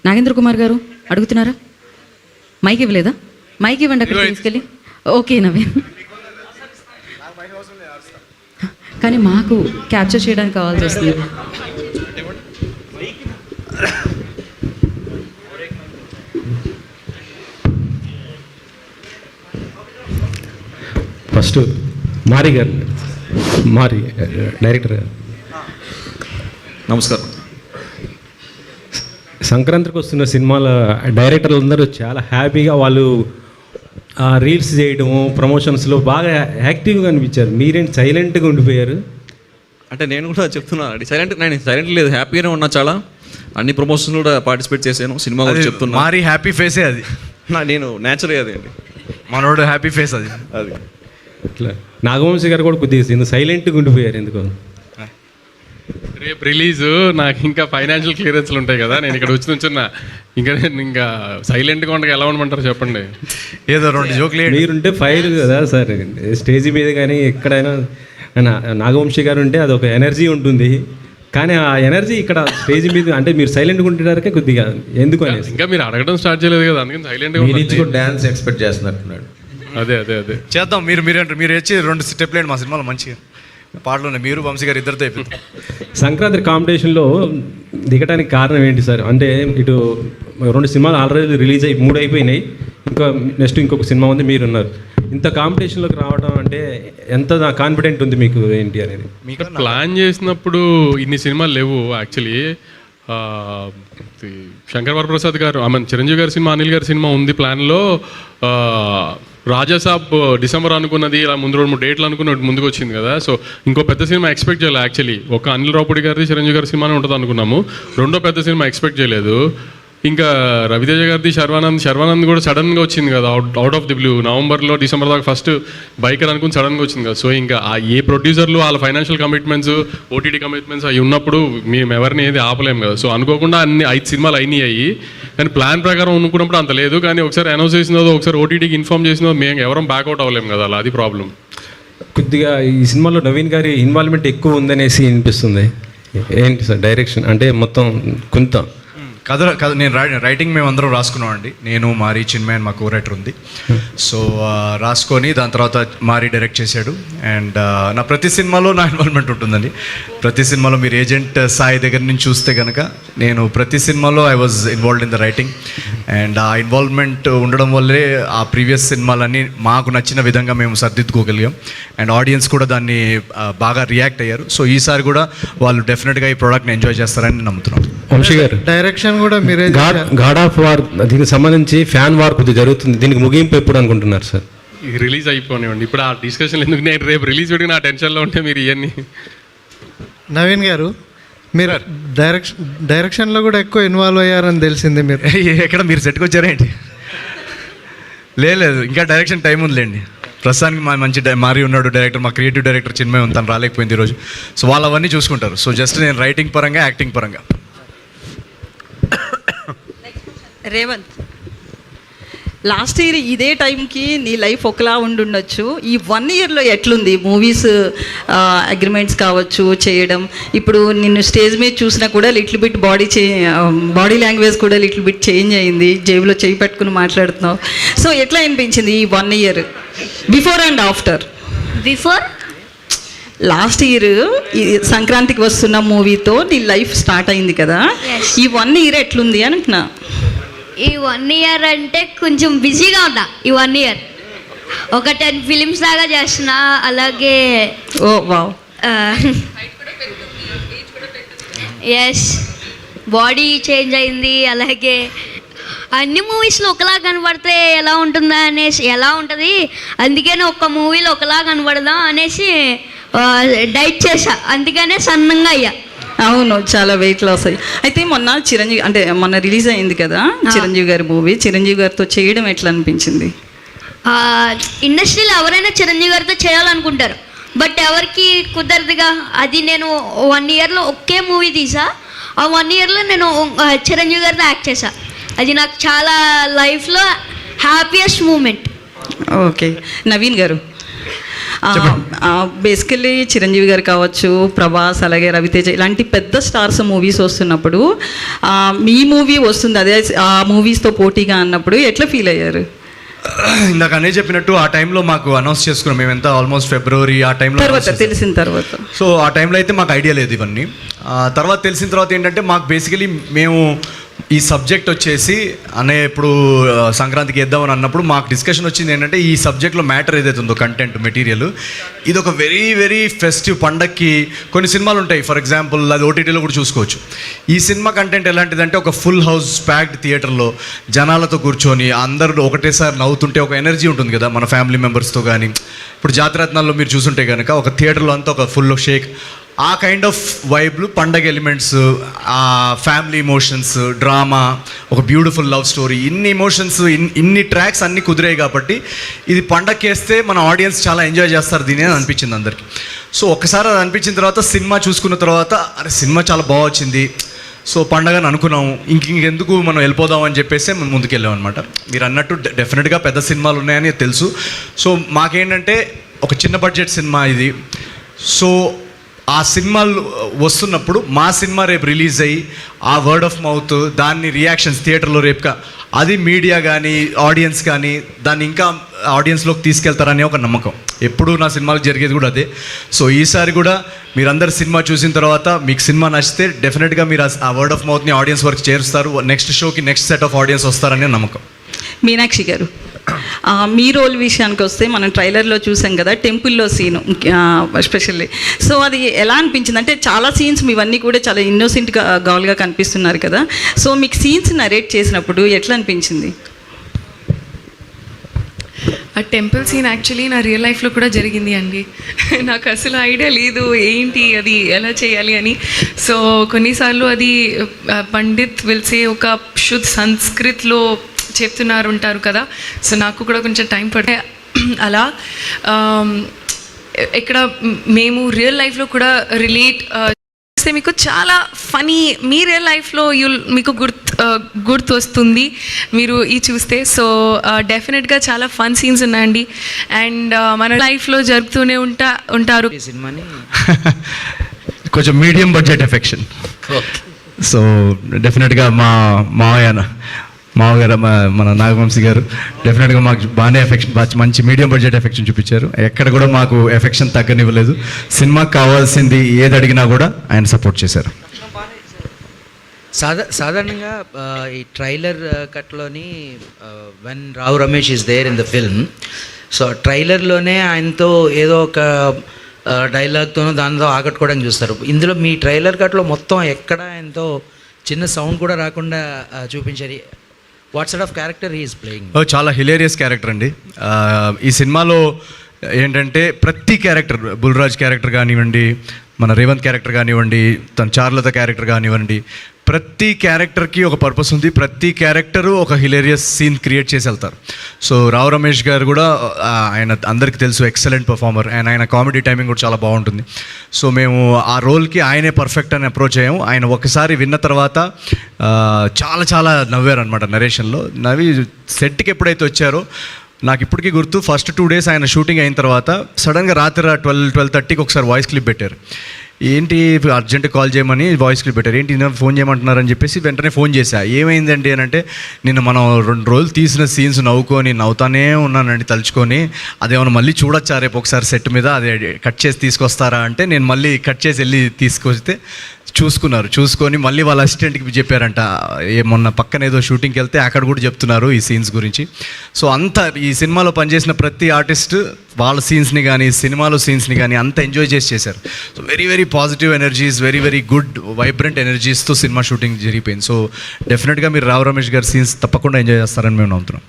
నాగేంద్ర కుమార్ గారు అడుగుతున్నారా? మైక్ ఇవ్వలేదా? మైక్ ఇవ్వండి అక్కడ తీసుకెళ్ళి. ఓకే నవీన్, కానీ మాకు క్యాప్చర్ చేయడానికి కావాల్సి వస్తుంది. ఫస్ట్ మారి గారు, మారి డైరెక్టర్ గారు నమస్కారం. సంక్రాంతికి వస్తున్న సినిమాల డైరెక్టర్లు అందరూ చాలా హ్యాపీగా వాళ్ళు రీల్స్ చేయడము ప్రమోషన్స్లో బాగా యాక్టివ్గా అనిపించారు. మీరేంటి సైలెంట్గా ఉండిపోయారు? అంటే నేను కూడా చెప్తున్నాను, నేను సైలెంట్ లేదు, హ్యాపీగానే ఉన్నా. చాలా అన్ని ప్రమోషన్స్ కూడా పార్టిసిపేట్ చేశాను. సినిమా కూడా చెప్తున్నా. మారి హ్యాపీ ఫేసే అది. నేను న్యాచురల్ అదే అండి, మనోడు హ్యాపీ ఫేస్ అది. ఇట్లా నాగవంశీ గారు కూడా కొద్దిగా సైలెంట్గా ఉండిపోయారు ఎందుకు? రేపు రిలీజ్ నాకు ఇంకా ఫైనాన్షియల్ క్లియరెన్స్లు ఉంటాయి కదా, నేను ఇక్కడ వచ్చి నుంచున్నా. నేను ఇంకా సైలెంట్గా ఉండగా ఎలా ఉండమంటారు చెప్పండి? ఏదో రెండు జోక్లు మీరుంటే ఫైర్ కదా సార్, స్టేజ్ మీద కానీ ఎక్కడైనా నాగవంశీ గారు ఉంటే అదొక ఎనర్జీ ఉంటుంది. కానీ ఆ ఎనర్జీ ఇక్కడ స్టేజ్ మీద అంటే మీరు సైలెంట్గా ఉంటున్నారకే కొద్దిగా ఎందుకు అనేసి. ఇంకా మీరు అడగడం స్టార్ట్ చేయలేదు కదా, అందుకని సైలెంట్గా డాన్స్ ఎక్స్పెక్ట్ చేస్తున్నట్టున్నాడు. అదే అదే అదే చేద్దాం. మీరు వచ్చి 2 స్టెప్లు వేయండి మా సినిమాలో మంచిగా పాటలు. మీరు వంశీ గారు ఇద్దరితో అయిపోయింది. సంక్రాంతి కాంపిటీషన్లో దిగడానికి కారణం ఏంటి సార్? అంటే ఇటు 2 సినిమాలు ఆల్రెడీ రిలీజ్ అయ్యి 3 అయిపోయినాయి, ఇంకా నెక్స్ట్ ఇంకొక సినిమా ఉంది, మీరున్నారు. ఇంత కాంపిటీషన్లోకి రావడం అంటే ఎంత కాన్ఫిడెంట్ ఉంది మీకు ఏంటి అనేది? మీకు ప్లాన్ చేసినప్పుడు ఇన్ని సినిమాలు లేవు యాక్చువల్లీ. శంకర్ వరప్రసాద్ గారు, చిరంజీవి గారి సినిమా, అనిల్ గారి సినిమా ఉంది ప్లాన్లో. రాజాసాబ్ డిసెంబర్ అనుకున్నది, ఇలా ముందు 2-3 డేట్లు అనుకున్న ముందుకు వచ్చింది కదా. సో ఇంకో పెద్ద సినిమా ఎక్స్పెక్ట్ చేయలేదు యాక్చువల్లీ. ఒక అనిల్ రావుపూడి గారిది, చిరంజీవి గారి సినిమానే ఉంటుంది అనుకున్నాము. రెండో పెద్ద సినిమా ఎక్స్పెక్ట్ చేయలేదు. ఇంకా రవితేజ గారిది శర్వానంద్ కూడా సడన్గా వచ్చింది కదా, అవుట్ ఆఫ్ ది బ్లూ. నవంబర్లో డిసెంబర్ దాకా ఫస్ట్ బైకర్ అనుకుని సడన్గా వచ్చింది కదా. సో ఇంకా ఏ ప్రొడ్యూసర్లు వాళ్ళ ఫైనాన్షియల్ కమిట్మెంట్స్, ఓటీటీ కమిట్మెంట్స్ అవి ఉన్నప్పుడు మేము ఎవరిని ఏది ఆపలేము కదా. సో అనుకోకుండా 5 సినిమాలు అయినాయి. కానీ ప్లాన్ ప్రకారం అనుకున్నప్పుడు అంత లేదు. కానీ ఒకసారి అనౌన్స్ చేసినదో, ఒకసారి ఓటీటీకి ఇన్ఫార్మ్ చేసినదో మేము ఎవరం బ్యాక్అవుట్ అవ్వలేము కదా, అలా అది ప్రాబ్లం. కొద్దిగా ఈ సినిమాలో నవీన్ గారి ఇన్వాల్వ్మెంట్ ఎక్కువ ఉందనేసి అనిపిస్తుంది. ఏంటి సార్ డైరెక్షన్ అంటే మొత్తం కొంత కథ నేను రైటింగ్ మేము అందరం రాసుకున్నాం అండి. నేను, మారి, చిన్మయన్ మా కో రైటర్ ఉంది. సో రాసుకొని దాని తర్వాత మారి డైరెక్ట్ చేశాడు. అండ్ నా ప్రతి సినిమాలో నా ఇన్వాల్వ్మెంట్ ఉంటుందండి. ప్రతి సినిమాలో మీరు ఏజెంట్ సాయి దగ్గర నుంచి చూస్తే కనుక నేను ప్రతి సినిమాలో I was involved in the writing. And ఆ ఇన్వాల్వ్మెంట్ ఉండడం వల్లే ఆ ప్రీవియస్ సినిమాలన్నీ మాకు నచ్చిన విధంగా మేము సర్దిద్దుకోగలిగాం. అండ్ ఆడియన్స్ కూడా దాన్ని బాగా రియాక్ట్ అయ్యారు. సో ఈసారి కూడా వాళ్ళు డెఫినెట్గా ఈ ప్రోడక్ట్ని ఎంజాయ్ చేస్తారని నమ్ముతున్నాం. వంశీ గారు, డైరెక్షన్ కూడా మీరే గాడ్ ఆఫ్ వార్ దీనికి సంబంధించి ఫ్యాన్ వార్ కొద్దిగా జరుగుతుంది, దీనికి ముగింపు ఎప్పుడు అనుకుంటున్నారు సార్? రిలీజ్ అయిపోనివ్వండి, ఇప్పుడు ఆ డిస్కషన్ ఎందుకు? నేను రేపు రిలీజ్ పెట్టి నా టెన్షన్లో ఉంటే మీరు ఇవన్నీ. నవీన్ గారు, మీరు డైరెక్షన్లో కూడా ఎక్కువ ఇన్వాల్వ్ అయ్యారని తెలిసింది. మీరు ఎక్కడ మీరు సెట్కి వచ్చారేంటి? లేదు, ఇంకా డైరెక్షన్ టైం ఉందిలేండి. ప్రస్తుతానికి మా మంచి మారి ఉన్నాడు డైరెక్టర్, మా క్రియేటివ్ డైరెక్టర్ చిన్మయ్ ఉంది, తను రాలేకపోయింది ఈరోజు. సో వాళ్ళు అవన్నీ చూసుకుంటారు. సో జస్ట్ నేను రైటింగ్ పరంగా, యాక్టింగ్ పరంగా. రేవంత్, లాస్ట్ ఇయర్ ఇదే టైంకి నీ లైఫ్ ఒకలా ఉండుండొచ్చు. ఈ 1 ఇయర్లో ఎట్లుంది? మూవీస్ అగ్రిమెంట్స్ కావచ్చు చేయడం, ఇప్పుడు నిన్ను స్టేజ్ మీద చూసినా కూడా లిటిల్ బిట్ బాడీ లాంగ్వేజ్ కూడా లిటిల్ బిట్ చేంజ్ అయింది, జేబులో చేయి పెట్టుకుని మాట్లాడుతున్నావు. సో ఎట్లా అనిపించింది ఈ 1 year, before and after? Before last year సంక్రాంతికి వస్తున్న మూవీతో నీ లైఫ్ స్టార్ట్ అయింది కదా, ఈ 1 ఇయర్ ఎట్లుంది అంటున్నా? ఈ 1 ఇయర్ అంటే కొంచెం బిజీగా ఉన్నా. ఈ 1 ఇయర్ ఒక 10 ఫిలిమ్స్ దాకా చేస్తున్నా. అలాగే ఓ వావ్, ఎస్, బాడీ చేంజ్ అయింది. అలాగే అన్ని మూవీస్లో ఒకలా కనబడితే ఎలా ఉంటుంది, అందుకని ఒక్క మూవీలో ఒకలా కనబడదాం అనేసి డైట్ చేసా, అందుకనే సన్నంగా అయ్యా. అవును, చాలా వెయిట్ లాస్ అయ్యి. అయితే మొన్న రిలీజ్ అయింది కదా చిరంజీవి గారి మూవీ, చిరంజీవి గారితో చేయడం ఎట్లా అనిపించింది? ఇండస్ట్రీలో ఎవరైనా చిరంజీవి గారితో చేయాలనుకుంటారు, బట్ ఎవరికి కుదరదుగా. అది నేను 1 ఇయర్లో ఒకే మూవీ తీసా. ఆ 1 ఇయర్లో నేను చిరంజీవి గారితో యాక్ట్ చేశా. అది నాకు చాలా లైఫ్లో హ్యాపీయెస్ట్ మూమెంట్. ఓకే, నవీన్ గారు, బేసికల్లీ చిరంజీవి గారు కావచ్చు, ప్రభాస్, అలాగే రవితేజ ఇలాంటి పెద్ద స్టార్స్ మూవీస్ వస్తున్నప్పుడు మీ మూవీ వస్తుంది అదే ఆ మూవీస్తో పోటీగా అన్నప్పుడు ఎట్లా ఫీల్ అయ్యారు? ఇందాక అనే చెప్పినట్టు ఆ టైంలో మాకు అనౌన్స్ చేసుకున్నాం మేము, ఎంత ఆల్మోస్ట్ ఫిబ్రవరి ఆ టైంలో తెలిసిన తర్వాత. సో ఆ టైంలో అయితే మాకు ఐడియా లేదు ఇవన్నీ. తర్వాత తెలిసిన తర్వాత ఏంటంటే మాకు బేసికలీ మేము ఈ సబ్జెక్ట్ వచ్చేసి అనే ఇప్పుడు సంక్రాంతికి వేద్దామని అన్నప్పుడు మాకు డిస్కషన్ వచ్చింది ఏంటంటే ఈ సబ్జెక్ట్లో మ్యాటర్ ఏదైతే ఉందో కంటెంట్ మెటీరియల్ ఇది ఒక వెరీ వెరీ ఫెస్టివ్ పండక్కి కొన్ని సినిమాలు ఉంటాయి, ఫర్ ఎగ్జాంపుల్ అది ఓటీటీలో కూడా చూసుకోవచ్చు. ఈ సినిమా కంటెంట్ ఎలాంటిదంటే ఒక ఫుల్ హౌస్ ప్యాక్డ్ థియేటర్లో జనాలతో కూర్చొని అందరూ ఒకటేసారి నవ్వుతుంటే ఒక ఎనర్జీ ఉంటుంది కదా మన ఫ్యామిలీ మెంబర్స్తో. కానీ ఇప్పుడు జాతిరత్నాల్లో మీరు చూసుంటే కనుక ఒక థియేటర్లో అంతా ఒక ఫుల్ షేక్, ఆ కైండ్ ఆఫ్ వైబ్లు, పండగ ఎలిమెంట్స్, ఆ ఫ్యామిలీ ఇమోషన్స్, డ్రామా, ఒక బ్యూటిఫుల్ లవ్ స్టోరీ, ఇన్ని ఇమోషన్స్ ఇన్ని ట్రాక్స్ అన్నీ కుదిరాయి కాబట్టి ఇది పండగకి వేస్తే మన ఆడియన్స్ చాలా ఎంజాయ్ చేస్తారు దీని అని అనిపించింది అందరికీ. సో ఒక్కసారి అది అనిపించిన తర్వాత సినిమా చూసుకున్న తర్వాత అరే సినిమా చాలా బాగా వచ్చింది, సో పండగని అనుకున్నాము, ఇంకెందుకు మనం వెళ్ళిపోదాం అని చెప్పేసి మనం ముందుకెళ్ళాం అనమాట. మీరు అన్నట్టు డెఫినెట్గా పెద్ద సినిమాలు ఉన్నాయని తెలుసు. సో మాకేంటంటే ఒక చిన్న బడ్జెట్ సినిమా ఇది. సో ఆ సినిమాలు వస్తున్నప్పుడు మా సినిమా రేపు రిలీజ్ అయ్యి ఆ వర్డ్ ఆఫ్ మౌత్ దాన్ని రియాక్షన్స్ థియేటర్లో రేపుగా అది మీడియా కానీ ఆడియన్స్ కానీ దాన్ని ఇంకా ఆడియన్స్లోకి తీసుకెళ్తారనే ఒక నమ్మకం. ఎప్పుడు నా సినిమాలకు జరిగేది కూడా అదే. సో ఈసారి కూడా మీరందరు సినిమా చూసిన తర్వాత మీకు సినిమా నచ్చితే డెఫినెట్గా మీరు ఆ వర్డ్ ఆఫ్ మౌత్ని ఆడియన్స్ వరకు చేరుస్తారు, నెక్స్ట్ షోకి నెక్స్ట్ సెట్ ఆఫ్ ఆడియన్స్ వస్తారనే నమ్మకం. మీనాక్షి గారు, మీ రోల్ విషయానికి వస్తే మనం ట్రైలర్లో చూసాం కదా టెంపుల్లో సీను ఎస్పెషల్లీ. సో అది ఎలా అనిపించింది? అంటే చాలా సీన్స్ మీవన్నీ కూడా చాలా ఇన్నోసెంట్గా గర్ల్గా కనిపిస్తున్నారు కదా, సో మీకు సీన్స్ నరేట్ చేసినప్పుడు ఎట్లా అనిపించింది? ఆ టెంపుల్ సీన్ యాక్చువల్లీ నా రియల్ లైఫ్లో కూడా జరిగింది అండి. నాకు అసలు ఐడియా లేదు ఏంటి అది ఎలా చేయాలి అని. సో కొన్నిసార్లు అది పండిత్ విల్సే ఒక శుద్ధ సంస్కృత్లో చెప్తున్నారు ఉంటారు కదా, సో నాకు కూడా కొంచెం టైం పడే అలా. ఇక్కడ మేము రియల్ లైఫ్లో కూడా రిలేట్ చేస్తే మీకు చాలా ఫనీ మీ రియల్ లైఫ్లో మీకు గుర్తు వస్తుంది మీరు ఈ చూస్తే. సో డెఫినెట్గా చాలా ఫన్ సీన్స్ ఉన్నాయండి అండ్ మన లైఫ్లో జరుపుతూనే ఉంటారు. ఈ సినిమాని కొంచెం మీడియం బడ్జెట్ ఎఫెక్షన్. సో డెఫినెట్గా మా మామగారు మన నాగవంశీ గారు డెఫినెట్గా మాకు బాగానే ఎఫెక్షన్ మంచి మీడియం బడ్జెట్ ఎఫెక్షన్ చూపించారు. ఎక్కడ కూడా మాకు ఎఫెక్షన్ తగ్గనివ్వలేదు. సినిమాకి కావాల్సింది ఏది అడిగినా కూడా ఆయన సపోర్ట్ చేశారు. సాధారణంగా ఈ ట్రైలర్ కట్లోని when Rao Ramesh is there in the film, so ట్రైలర్లోనే ఆయనతో ఏదో ఒక డైలాగ్తోనో దానితో ఆకట్టుకోవడానికి చూస్తారు. ఇందులో మీ ట్రైలర్ కట్లో మొత్తం ఎక్కడ ఆయనతో చిన్న సౌండ్ కూడా రాకుండా చూపించారు. What sort of character he is playing? చాలా హిలేరియస్ క్యారెక్టర్ అండి. ఈ సినిమాలో ఏంటంటే ప్రతి క్యారెక్టర్, బుల్రాజ్ క్యారెక్టర్ కానివ్వండి, మన రేవంత్ క్యారెక్టర్ కానివ్వండి, తన చారులత క్యారెక్టర్ కానివ్వండి, ప్రతి క్యారెక్టర్కి ఒక పర్పస్ ఉంది. ప్రతి క్యారెక్టరు ఒక హిలేరియస్ సీన్ క్రియేట్ చేసి వెళ్తారు. సో రావు రమేష్ గారు కూడా ఆయన అందరికీ తెలుసు ఎక్సలెంట్ పర్ఫార్మర్ అండ్ ఆయన కామెడీ టైమింగ్ కూడా చాలా బాగుంటుంది. సో మేము ఆ రోల్కి ఆయనే పర్ఫెక్ట్ అని అప్రోచ్ అయ్యాము. ఆయన ఒకసారి విన్న తర్వాత చాలా చాలా నవ్వారు అనమాట నరేషన్లో. నవ్వి సెట్కి ఎప్పుడైతే వచ్చారో నాకు ఇప్పటికీ గుర్తు, ఫస్ట్ 2 days ఆయన షూటింగ్ అయిన తర్వాత సడన్గా రాత్రి 12-12:30కి ఒకసారి వాయిస్ క్లిప్ పెట్టారు. ఏంటి అర్జెంట్ కాల్ చేయమని వాయిస్ క్లిప్ పెట్టారు. ఏంటి ఫోన్ చేయమంటున్నారని చెప్పేసి వెంటనే ఫోన్ చేశా. ఏమైందండి అని అంటే, నిన్న మనం 2 రోజులు తీసిన సీన్స్ నవ్వుతానే ఉన్నానండి తలుచుకొని, అదేమన్నా మళ్ళీ చూడొచ్చా రేపు ఒకసారి సెట్ మీద, అదే కట్ చేసి తీసుకొస్తారా అంటే, నేను మళ్ళీ కట్ చేసి వెళ్ళి తీసుకొస్తే చూసుకొని మళ్ళీ వాళ్ళ అసిస్టెంట్కి చెప్పారంట. మొన్న పక్కన ఏదో షూటింగ్కి వెళ్తే అక్కడ కూడా చెప్తున్నారు ఈ సీన్స్ గురించి. సో అంతా ఈ సినిమాలో పనిచేసిన ప్రతి ఆర్టిస్ట్ వాళ్ళ సీన్స్ని కానీ సినిమాలో సీన్స్ని కానీ అంత ఎంజాయ్ చేశారు. So very very positive energies, very very good vibrant ఎనర్జీస్తో సినిమా షూటింగ్ జరిగిపోయింది. సో డెఫినెట్గా మీరు రావు రమేష్ గారి సీన్స్ తప్పకుండా ఎంజాయ్ చేస్తారని మేము నమ్ముతున్నాం.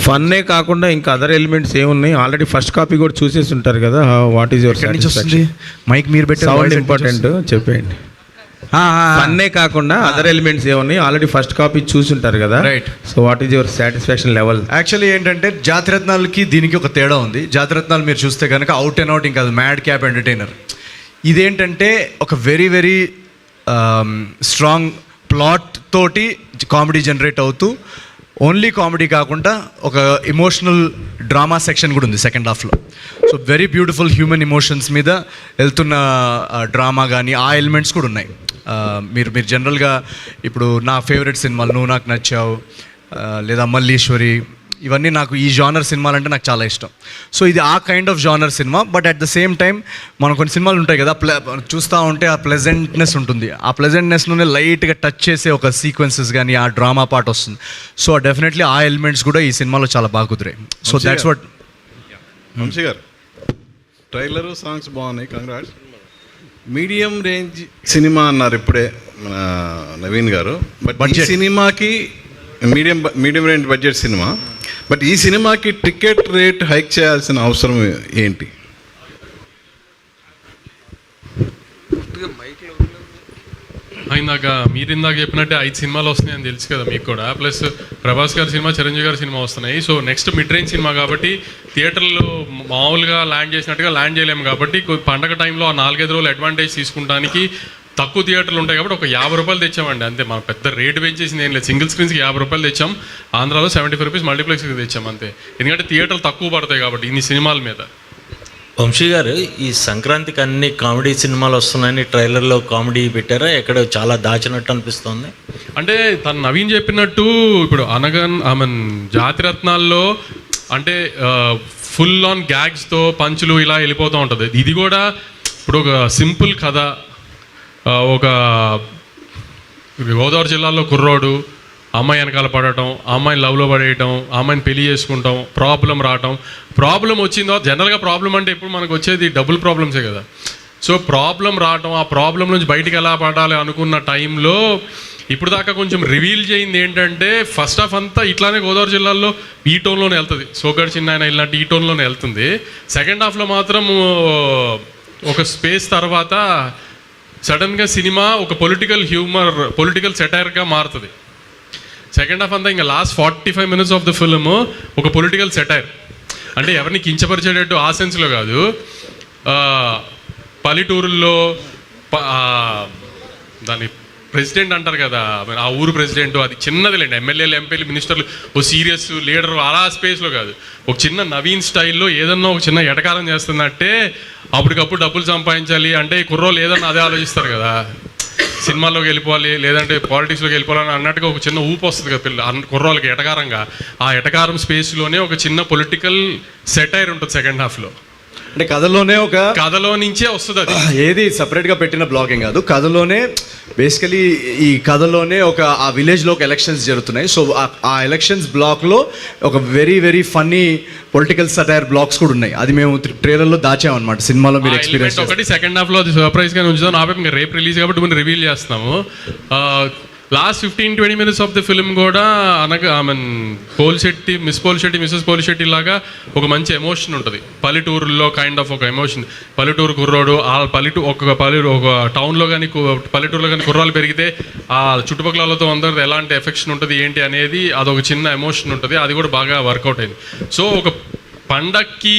ఫన్నే కాకుండా ఇంకా అదర్ ఎలిమెంట్స్ ఏమున్నాయి? ఆల్రెడీ ఫస్ట్ కాపీ కూడా చూసేసి ఉంటారు కదా. What is your satisfaction? Mic మీరు పెట్టే సౌండ్ ఇంపార్టెంట్ చెప్పేయండి. ఫన్నే కాకుండా అదర్ ఎలిమెంట్స్ ఏమున్నాయి? ఆల్రెడీ ఫస్ట్ కాపీ చూసి ఉంటారు కదా. Right. So what is your satisfaction level? Actually ఏంటంటే జాతిరత్నాలకి దీనికి ఒక తేడా ఉంది. జాతిరత్నాలు మీరు చూస్తే కనుక అవుట్ అండ్ అవుట్ ఇంకా మ్యాడ్ క్యాప్ ఎంటర్టైనర్. ఇదేంటంటే ఒక వెరీ వెరీ స్ట్రాంగ్ ప్లాట్ తోటి కామెడీ జనరేట్ అవుతూ ఓన్లీ కామెడీ కాకుండా ఒక ఎమోషనల్ డ్రామా సెక్షన్ కూడా ఉంది సెకండ్ హాఫ్లో. So very beautiful human emotions మీద వెళ్తున్న డ్రామా కానీ ఆ ఎలిమెంట్స్ కూడా ఉన్నాయి. మీరు జనరల్గా ఇప్పుడు నా ఫేవరెట్ సినిమాలు నువ్వు నాకు నచ్చావు లేదా మల్లీశ్వరి, ఇవన్నీ నాకు ఈ జానర్ సినిమాలు అంటే నాకు చాలా ఇష్టం. సో ఇది ఆ kind of genre cinema. But at the same time మనం కొన్ని సినిమాలు ఉంటాయి కదా, చూస్తూ ఉంటే ఆ ప్లెజెంట్నెస్ ఉంటుంది. ఆ ప్లెజెంట్నెస్లోనే లైట్గా టచ్ చేసే ఒక సీక్వెన్సెస్ కానీ ఆ డ్రామా పార్ట్ వస్తుంది. సో డెఫినెట్లీ ఆ ఎలిమెంట్స్ కూడా ఈ సినిమాలో చాలా బాగా కుదిరాయి. So that's what. వంశీ గారు, ట్రైలరు సాంగ్స్ బాగున్నాయి, కంగ్రాట్స్. మీడియం రేంజ్ సినిమా అన్నారు ఇప్పుడే మన నవీన్ గారు. బట్ ఈ సినిమాకి మీడియం రేంజ్ బడ్జెట్ సినిమా, బట్ ఈ సినిమాకి టికెట్ రేట్ హైక్ చేయాల్సిన అవసరం ఏంటి? ఇందాక చెప్పినట్టే 5 సినిమాలు వస్తున్నాయని తెలుసు కదా మీకు కూడా. ప్లస్ ప్రభాస్ గారి సినిమా, చిరంజీవి గారి సినిమా వస్తున్నాయి. So next mid range cinema కాబట్టి థియేటర్లో మామూలుగా ల్యాండ్ చేసినట్టుగా ల్యాండ్ చేయలేము కాబట్టి పండగ టైంలో ఆ 4-5 రోజులు అడ్వాంటేజ్ తీసుకుంటానికి తక్కువ థియేటర్లు ఉంటాయి కాబట్టి ఒక 50 రూపాయలు తెచ్చామండి అంతే. మనం పెద్ద రేటు పెంచేసింది ఏం లేదు. సింగిల్ స్క్రీన్స్కి 50 రూపాయలు తెచ్చాం. ఆంధ్రాలో 75 రూపీస్ మల్టీప్లెక్స్కి తెచ్చాం అంతే. ఎందుకంటే థియేటర్లు తక్కువ పడతాయి కాబట్టి ఇన్ని సినిమాల మీద. వంశీ గారు, ఈ సంక్రాంతికి అన్ని కామెడీ సినిమాలు వస్తున్నాయని ట్రైలర్లో కామెడీ పెట్టారా? ఎక్కడ చాలా దాచినట్టు అనిపిస్తుంది. అంటే తను నవీన్ చెప్పినట్టు ఇప్పుడు జాతిరత్నాల్లో అంటే ఫుల్ ఆన్ గ్యాగ్స్తో పంచులు ఇలా వెళ్ళిపోతూ ఉంటుంది. ఇది కూడా ఇప్పుడు ఒక సింపుల్ కథ, ఒక గోదావరి జిల్లాలో కుర్రోడు అమ్మాయి వెనకాల పడటం, అమ్మాయిని లవ్లో పడేయటం, అమ్మాయిని పెళ్లి చేసుకుంటాం, ప్రాబ్లం రావటం. ప్రాబ్లం వచ్చిందో జనరల్గా ప్రాబ్లం అంటే ఇప్పుడు మనకు వచ్చేది డబుల్ ప్రాబ్లమ్సే కదా. సో ప్రాబ్లం రావటం, ఆ ప్రాబ్లం నుంచి బయటికి ఎలా పడాలి అనుకున్న టైంలో ఇప్పుడు దాకా కొంచెం రివీల్ చేయింది ఏంటంటే ఫస్ట్ హాఫ్ అంతా ఇట్లానే గోదావరి జిల్లాలో ఈ టోన్లోనే వెళ్తుంది. సోగడ్ చిన్న ఆయన ఇలాంటి ఈ టోన్లోనే వెళ్తుంది. సెకండ్ హాఫ్లో మాత్రం ఒక స్పేస్ తర్వాత సడన్గా సినిమా ఒక పొలిటికల్ సెటైర్గా మారుతుంది. సెకండ్ హాఫ్ అంతా ఇంకా last 45 minutes of the film ఒక పొలిటికల్ సెటైర్. అంటే ఎవరిని కించపరిచేటట్టు ఆ సెన్స్లో కాదు. పల్లెటూరుల్లో దాన్ని ప్రెసిడెంట్ అంటారు కదా, ఆ ఊరు ప్రెసిడెంట్, అది చిన్నదిలేండి, ఎమ్మెల్యేలు ఎంపీలు మినిస్టర్లు ఓ సీరియస్ లీడర్ అలా స్పేస్లో కాదు. ఒక చిన్న నవీన్ స్టైల్లో ఏదన్నా ఒక చిన్న ఎటకారం చేస్తున్నట్టే అప్పటికప్పుడు డబ్బులు సంపాదించాలి అంటే కుర్రోళ్ళు ఏదన్నా అదే ఆలోచిస్తారు కదా, సినిమాల్లోకి వెళ్ళిపోవాలి లేదంటే పాలిటిక్స్లోకి వెళ్ళిపోవాలని అన్నట్టుగా ఒక చిన్న ఊపు వస్తుంది కదా కుర్రోళ్ళకి ఎటకారంగా. ఆ ఎటకారం స్పేస్లోనే ఒక చిన్న పొలిటికల్ సెటైర్ ఉంటుంది సెకండ్ హాఫ్లో. అంటే కథలో నుంచే వస్తుంది అది, ఏది సపరేట్గా పెట్టిన బ్లాగింగ్ కాదు. కథలోనే బేసికలీ ఈ కథలోనే ఆ విలేజ్లో ఒక ఎలక్షన్స్ జరుగుతున్నాయి. సో ఆ ఎలక్షన్స్ బ్లాక్లో ఒక very very funny political satire blocks కూడా ఉన్నాయి. అది మేము ట్రైలర్లో దాచామన్నమాట. సినిమాలో మీరు ఎక్స్పీరియన్స్ ఒకటి సెకండ్ హాఫ్లో అది సర్ప్రైజ్గా ఉంచుతాం. ఆపై ఇంకా రేపు రిలీజ్ కాబట్టి మనం రివీల్ చేస్తున్నాము. Last 15-20 minutes of the film కూడా మిస్ పోలిశెట్టి లాగా ఒక మంచి ఎమోషన్ ఉంటుంది. పల్లెటూరులో కైండ్ ఆఫ్ ఒక ఎమోషన్. పల్లెటూరు కుర్రోడు ఒక టౌన్లో కానీ పల్లెటూరులో కానీ కుర్రాలు పెరిగితే ఆ చుట్టుపక్కలతో అందరితో ఎలాంటి ఎఫెక్షన్ ఉంటుంది ఏంటి అనేది అదొక చిన్న ఎమోషన్ ఉంటుంది. అది కూడా బాగా వర్కౌట్ అయింది. సో ఒక పండక్కి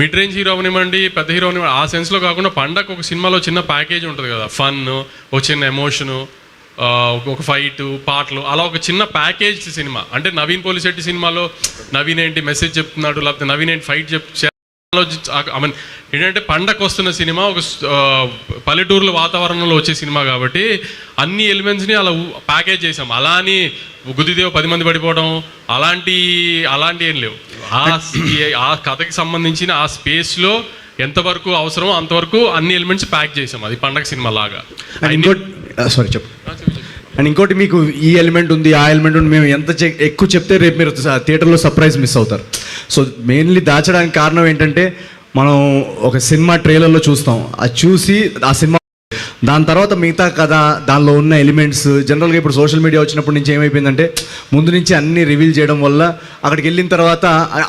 మిడ్ రేంజ్ హీరో అవనివ్వండి, పెద్ద హీరో అవనివ్వండి, ఆ సెన్స్లో కాకుండా పండగ ఒక సినిమాలో చిన్న ప్యాకేజ్ ఉంటుంది కదా, ఫన్, ఒక చిన్న ఎమోషను, ఒక ఫైట్, పాటలు, అలా ఒక చిన్న ప్యాకేజ్ సినిమా. అంటే నవీన్ పోలిశెట్టి సినిమాలో నవీన్ ఏంటి మెసేజ్ చెప్తున్నాడు, లేకపోతే నవీన్ ఏంటి ఫైట్ ఏంటంటే పండగ వస్తున్న సినిమా, ఒక పల్లెటూరులో వాతావరణంలో వచ్చే సినిమా కాబట్టి అన్ని ఎలిమెంట్స్ని అలా ప్యాకేజ్ చేసాం. అలా అని గుదిదేవ్ 10 మంది పడిపోవడం అలాంటి ఏం లేవు. ఆ కథకి సంబంధించిన ఆ స్పేస్లో ఎంతవరకు అవసరమో అంతవరకు అన్ని ఎలిమెంట్స్ ప్యాక్ చేసాం. అది పండగ సినిమా లాగా. అండ్ ఇంకోటి మీకు ఈ ఎలిమెంట్ ఉంది ఆ ఎలిమెంట్ ఉంది మేము ఎంత ఎక్కువ చెప్తే రేపు మీరు థియేటర్లో సర్ప్రైజ్ మిస్ అవుతారు. సో మెయిన్లీ దాచడానికి కారణం ఏంటంటే మనం ఒక సినిమా ట్రైలర్లో చూస్తాం, అది చూసి ఆ సినిమా దాని తర్వాత మిగతా కథ దానిలో ఉన్న ఎలిమెంట్స్ జనరల్గా ఇప్పుడు సోషల్ మీడియా వచ్చినప్పటి నుంచి ఏమైపోయిందంటే ముందు నుంచి అన్నీ రివీల్ చేయడం వల్ల అక్కడికి వెళ్ళిన తర్వాత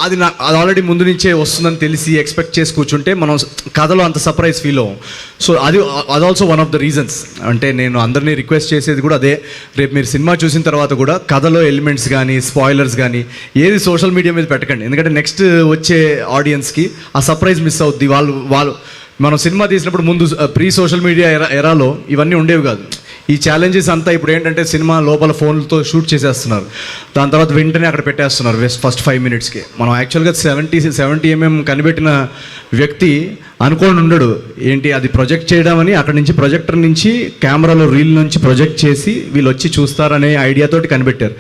అది ఆల్రెడీ ముందు నుంచే వస్తుందని తెలిసి ఎక్స్పెక్ట్ చేసి కూర్చుంటే మనం కథలో అంత సర్ప్రైజ్ ఫీల్ అవ్వం. సో అది also one of the reasons. అంటే నేను అందరినీ రిక్వెస్ట్ చేసేది కూడా అదే, రేపు మీరు సినిమా చూసిన తర్వాత కూడా కథలో ఎలిమెంట్స్ కానీ స్పాయిలర్స్ కానీ ఏది సోషల్ మీడియా మీద పెట్టకండి. ఎందుకంటే నెక్స్ట్ వచ్చే ఆడియన్స్కి ఆ సర్ప్రైజ్ మిస్ అవుద్ది. వాళ్ళు మనం సినిమా తీసినప్పుడు ముందు ప్రీ సోషల్ మీడియా ఎరాలో ఇవన్నీ ఉండేవి కాదు. ఈ ఛాలెంజెస్ అంతా ఇప్పుడు ఏంటంటే సినిమా లోపల ఫోన్లతో షూట్ చేసేస్తున్నారు, దాని తర్వాత వెంటనే అక్కడ పెట్టేస్తున్నారు ఫస్ట్ 5 minutesకి. మనం యాక్చువల్గా 70 mm కనిపెట్టిన వ్యక్తి అనుకోని ఉండడు ఏంటి అది ప్రొజెక్ట్ చేయడం అని, అక్కడ నుంచి ప్రొజెక్టర్ నుంచి కెమెరాలో రీల్ నుంచి ప్రొజెక్ట్ చేసి వీళ్ళు వచ్చి చూస్తారనే ఐడియాతోటి కనిపెట్టారు.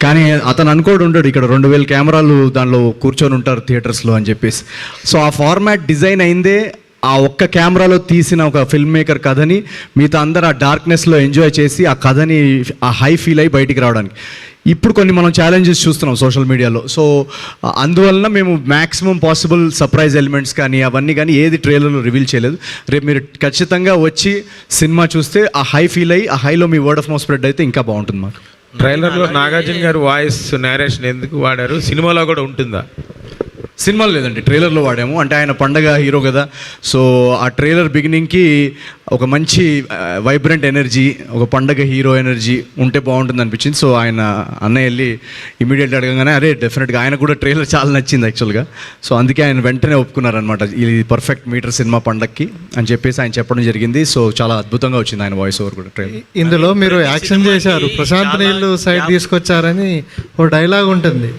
కానీ అతను అనుకోడు ఉండడు ఇక్కడ 2000 కెమెరాలు దానిలో కూర్చొని ఉంటారు థియేటర్స్లో అని చెప్పేసి. సో ఆ ఫార్మాట్ డిజైన్ అయిందే ఆ ఒక్క కెమెరాలో తీసిన ఒక ఫిల్మ్ మేకర్ కథని మిగతా అందరూ ఆ డార్క్నెస్లో ఎంజాయ్ చేసి ఆ కథని ఆ హై ఫీల్ అయ్యి బయటికి రావడానికి. ఇప్పుడు కొన్ని మనం ఛాలెంజెస్ చూస్తున్నాం సోషల్ మీడియాలో. సో అందువలన మేము మ్యాక్సిమం పాసిబుల్ సర్ప్రైజ్ ఎలిమెంట్స్ కానీ అవన్నీ కానీ ఏది ట్రైలర్లో రివీల్ చేయలేదు. రేపు మీరు ఖచ్చితంగా వచ్చి సినిమా చూస్తే ఆ హై ఫీల్ అయ్యి ఆ హైలో మీ వర్డ్ ఆఫ్ మౌత్ స్ప్రెడ్ అయితే ఇంకా బాగుంటుంది మాకు. ట్రైలర్లో నాగార్జున గారు వాయిస్ నేరేషన్ ఎందుకు వాడారు, సినిమాలో కూడా ఉంటుందా? సినిమాలో లేదండి, ట్రైలర్లో వాడాము. అంటే ఆయన పండగ హీరో కదా, సో ఆ ట్రైలర్ బిగినింగ్కి ఒక మంచి వైబ్రెంట్ ఎనర్జీ, ఒక పండగ హీరో ఎనర్జీ ఉంటే బాగుంటుంది అనిపించింది. సో ఆయన అన్నయ్య వెళ్ళి ఇమీడియట్గా అడగగానే అరే డెఫినెట్గా ఆయన కూడా ట్రైలర్ చాలా నచ్చింది యాక్చువల్గా. సో అందుకే ఆయన వెంటనే ఒప్పుకున్నారనమాట, ఇది పర్ఫెక్ట్ మీటర్ సినిమా పండగకి అని చెప్పేసి ఆయన చెప్పడం జరిగింది. సో చాలా అద్భుతంగా వచ్చింది ఆయన వాయిస్ ఓవర్ కూడా ట్రైలర్. ఇందులో మీరు యాక్షన్ చేశారు, ప్రశాంత్ నీళ్ళు సైడ్ తీసుకొచ్చారని ఓ డైలాగ్ ఉంటుంది.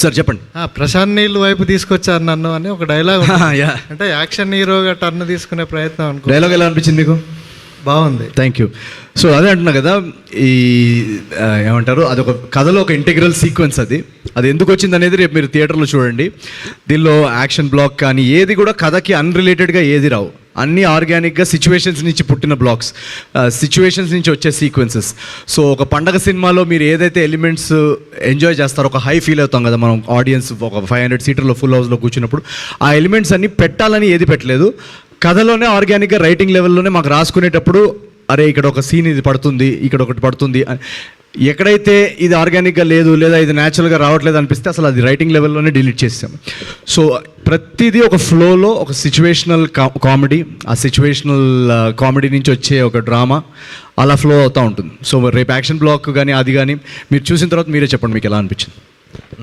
సార్ చెప్పండి. ప్రశాంత్ నీళ్ళు వైపు తీసుకొచ్చారు నన్ను అని ఒక డైలాగ్. అంటే యాక్షన్ హీరోగా టర్న్ తీసుకునే ప్రయత్నం అనుకో. డైలాగ్ ఎలా అనిపించింది మీకు? బాగుంది, థ్యాంక్ యూ. సో అదే అంటున్నా కదా, ఈ ఏమంటారు అదొక కథలో ఒక ఇంటిగ్రల్ సీక్వెన్స్. అది ఎందుకు వచ్చింది అనేది రేపు మీరు థియేటర్లో చూడండి. దీనిలో యాక్షన్ బ్లాక్ కానీ ఏది కూడా కథకి అన్రిలేటెడ్గా ఏది రావు, అన్నీ ఆర్గానిక్గా సిచ్యువేషన్స్ నుంచి పుట్టిన బ్లాక్స్, సిచ్యువేషన్స్ నుంచి వచ్చే సీక్వెన్సెస్. సో ఒక పండగ సినిమాలో మీరు ఏదైతే ఎలిమెంట్స్ ఎంజాయ్ చేస్తారో, ఒక హై ఫీల్ అవుతాం కదా మనం ఆడియన్స్, ఒక 500 సీటర్లో ఫుల్ హౌస్లో కూర్చున్నప్పుడు ఆ ఎలిమెంట్స్ అన్నీ పెట్టాలని ఏది పెట్టలేదు, కథలోనే ఆర్గానిక్గా రైటింగ్ లెవెల్లోనే మాకు రాసుకునేటప్పుడు అరే ఇక్కడ ఒక సీన్ ఇది పడుతుంది, ఇక్కడ ఒకటి పడుతుంది, ఎక్కడైతే ఇది ఆర్గానిక్గా లేదు లేదా ఇది న్యాచురల్గా రావట్లేదు అనిపిస్తే అసలు అది రైటింగ్ లెవెల్లోనే డిలీట్ చేసాం. సో ప్రతిదీ ఒక ఫ్లోలో ఒక సిచ్యువేషనల్ కామెడీ, ఆ సిచ్యువేషనల్ కామెడీ నుంచి వచ్చే ఒక డ్రామా అలా ఫ్లో అవుతూ ఉంటుంది. సో రేపు యాక్షన్ బ్లాక్ కానీ అది కానీ మీరు చూసిన తర్వాత మీరే చెప్పండి మీకు ఎలా అనిపించింది.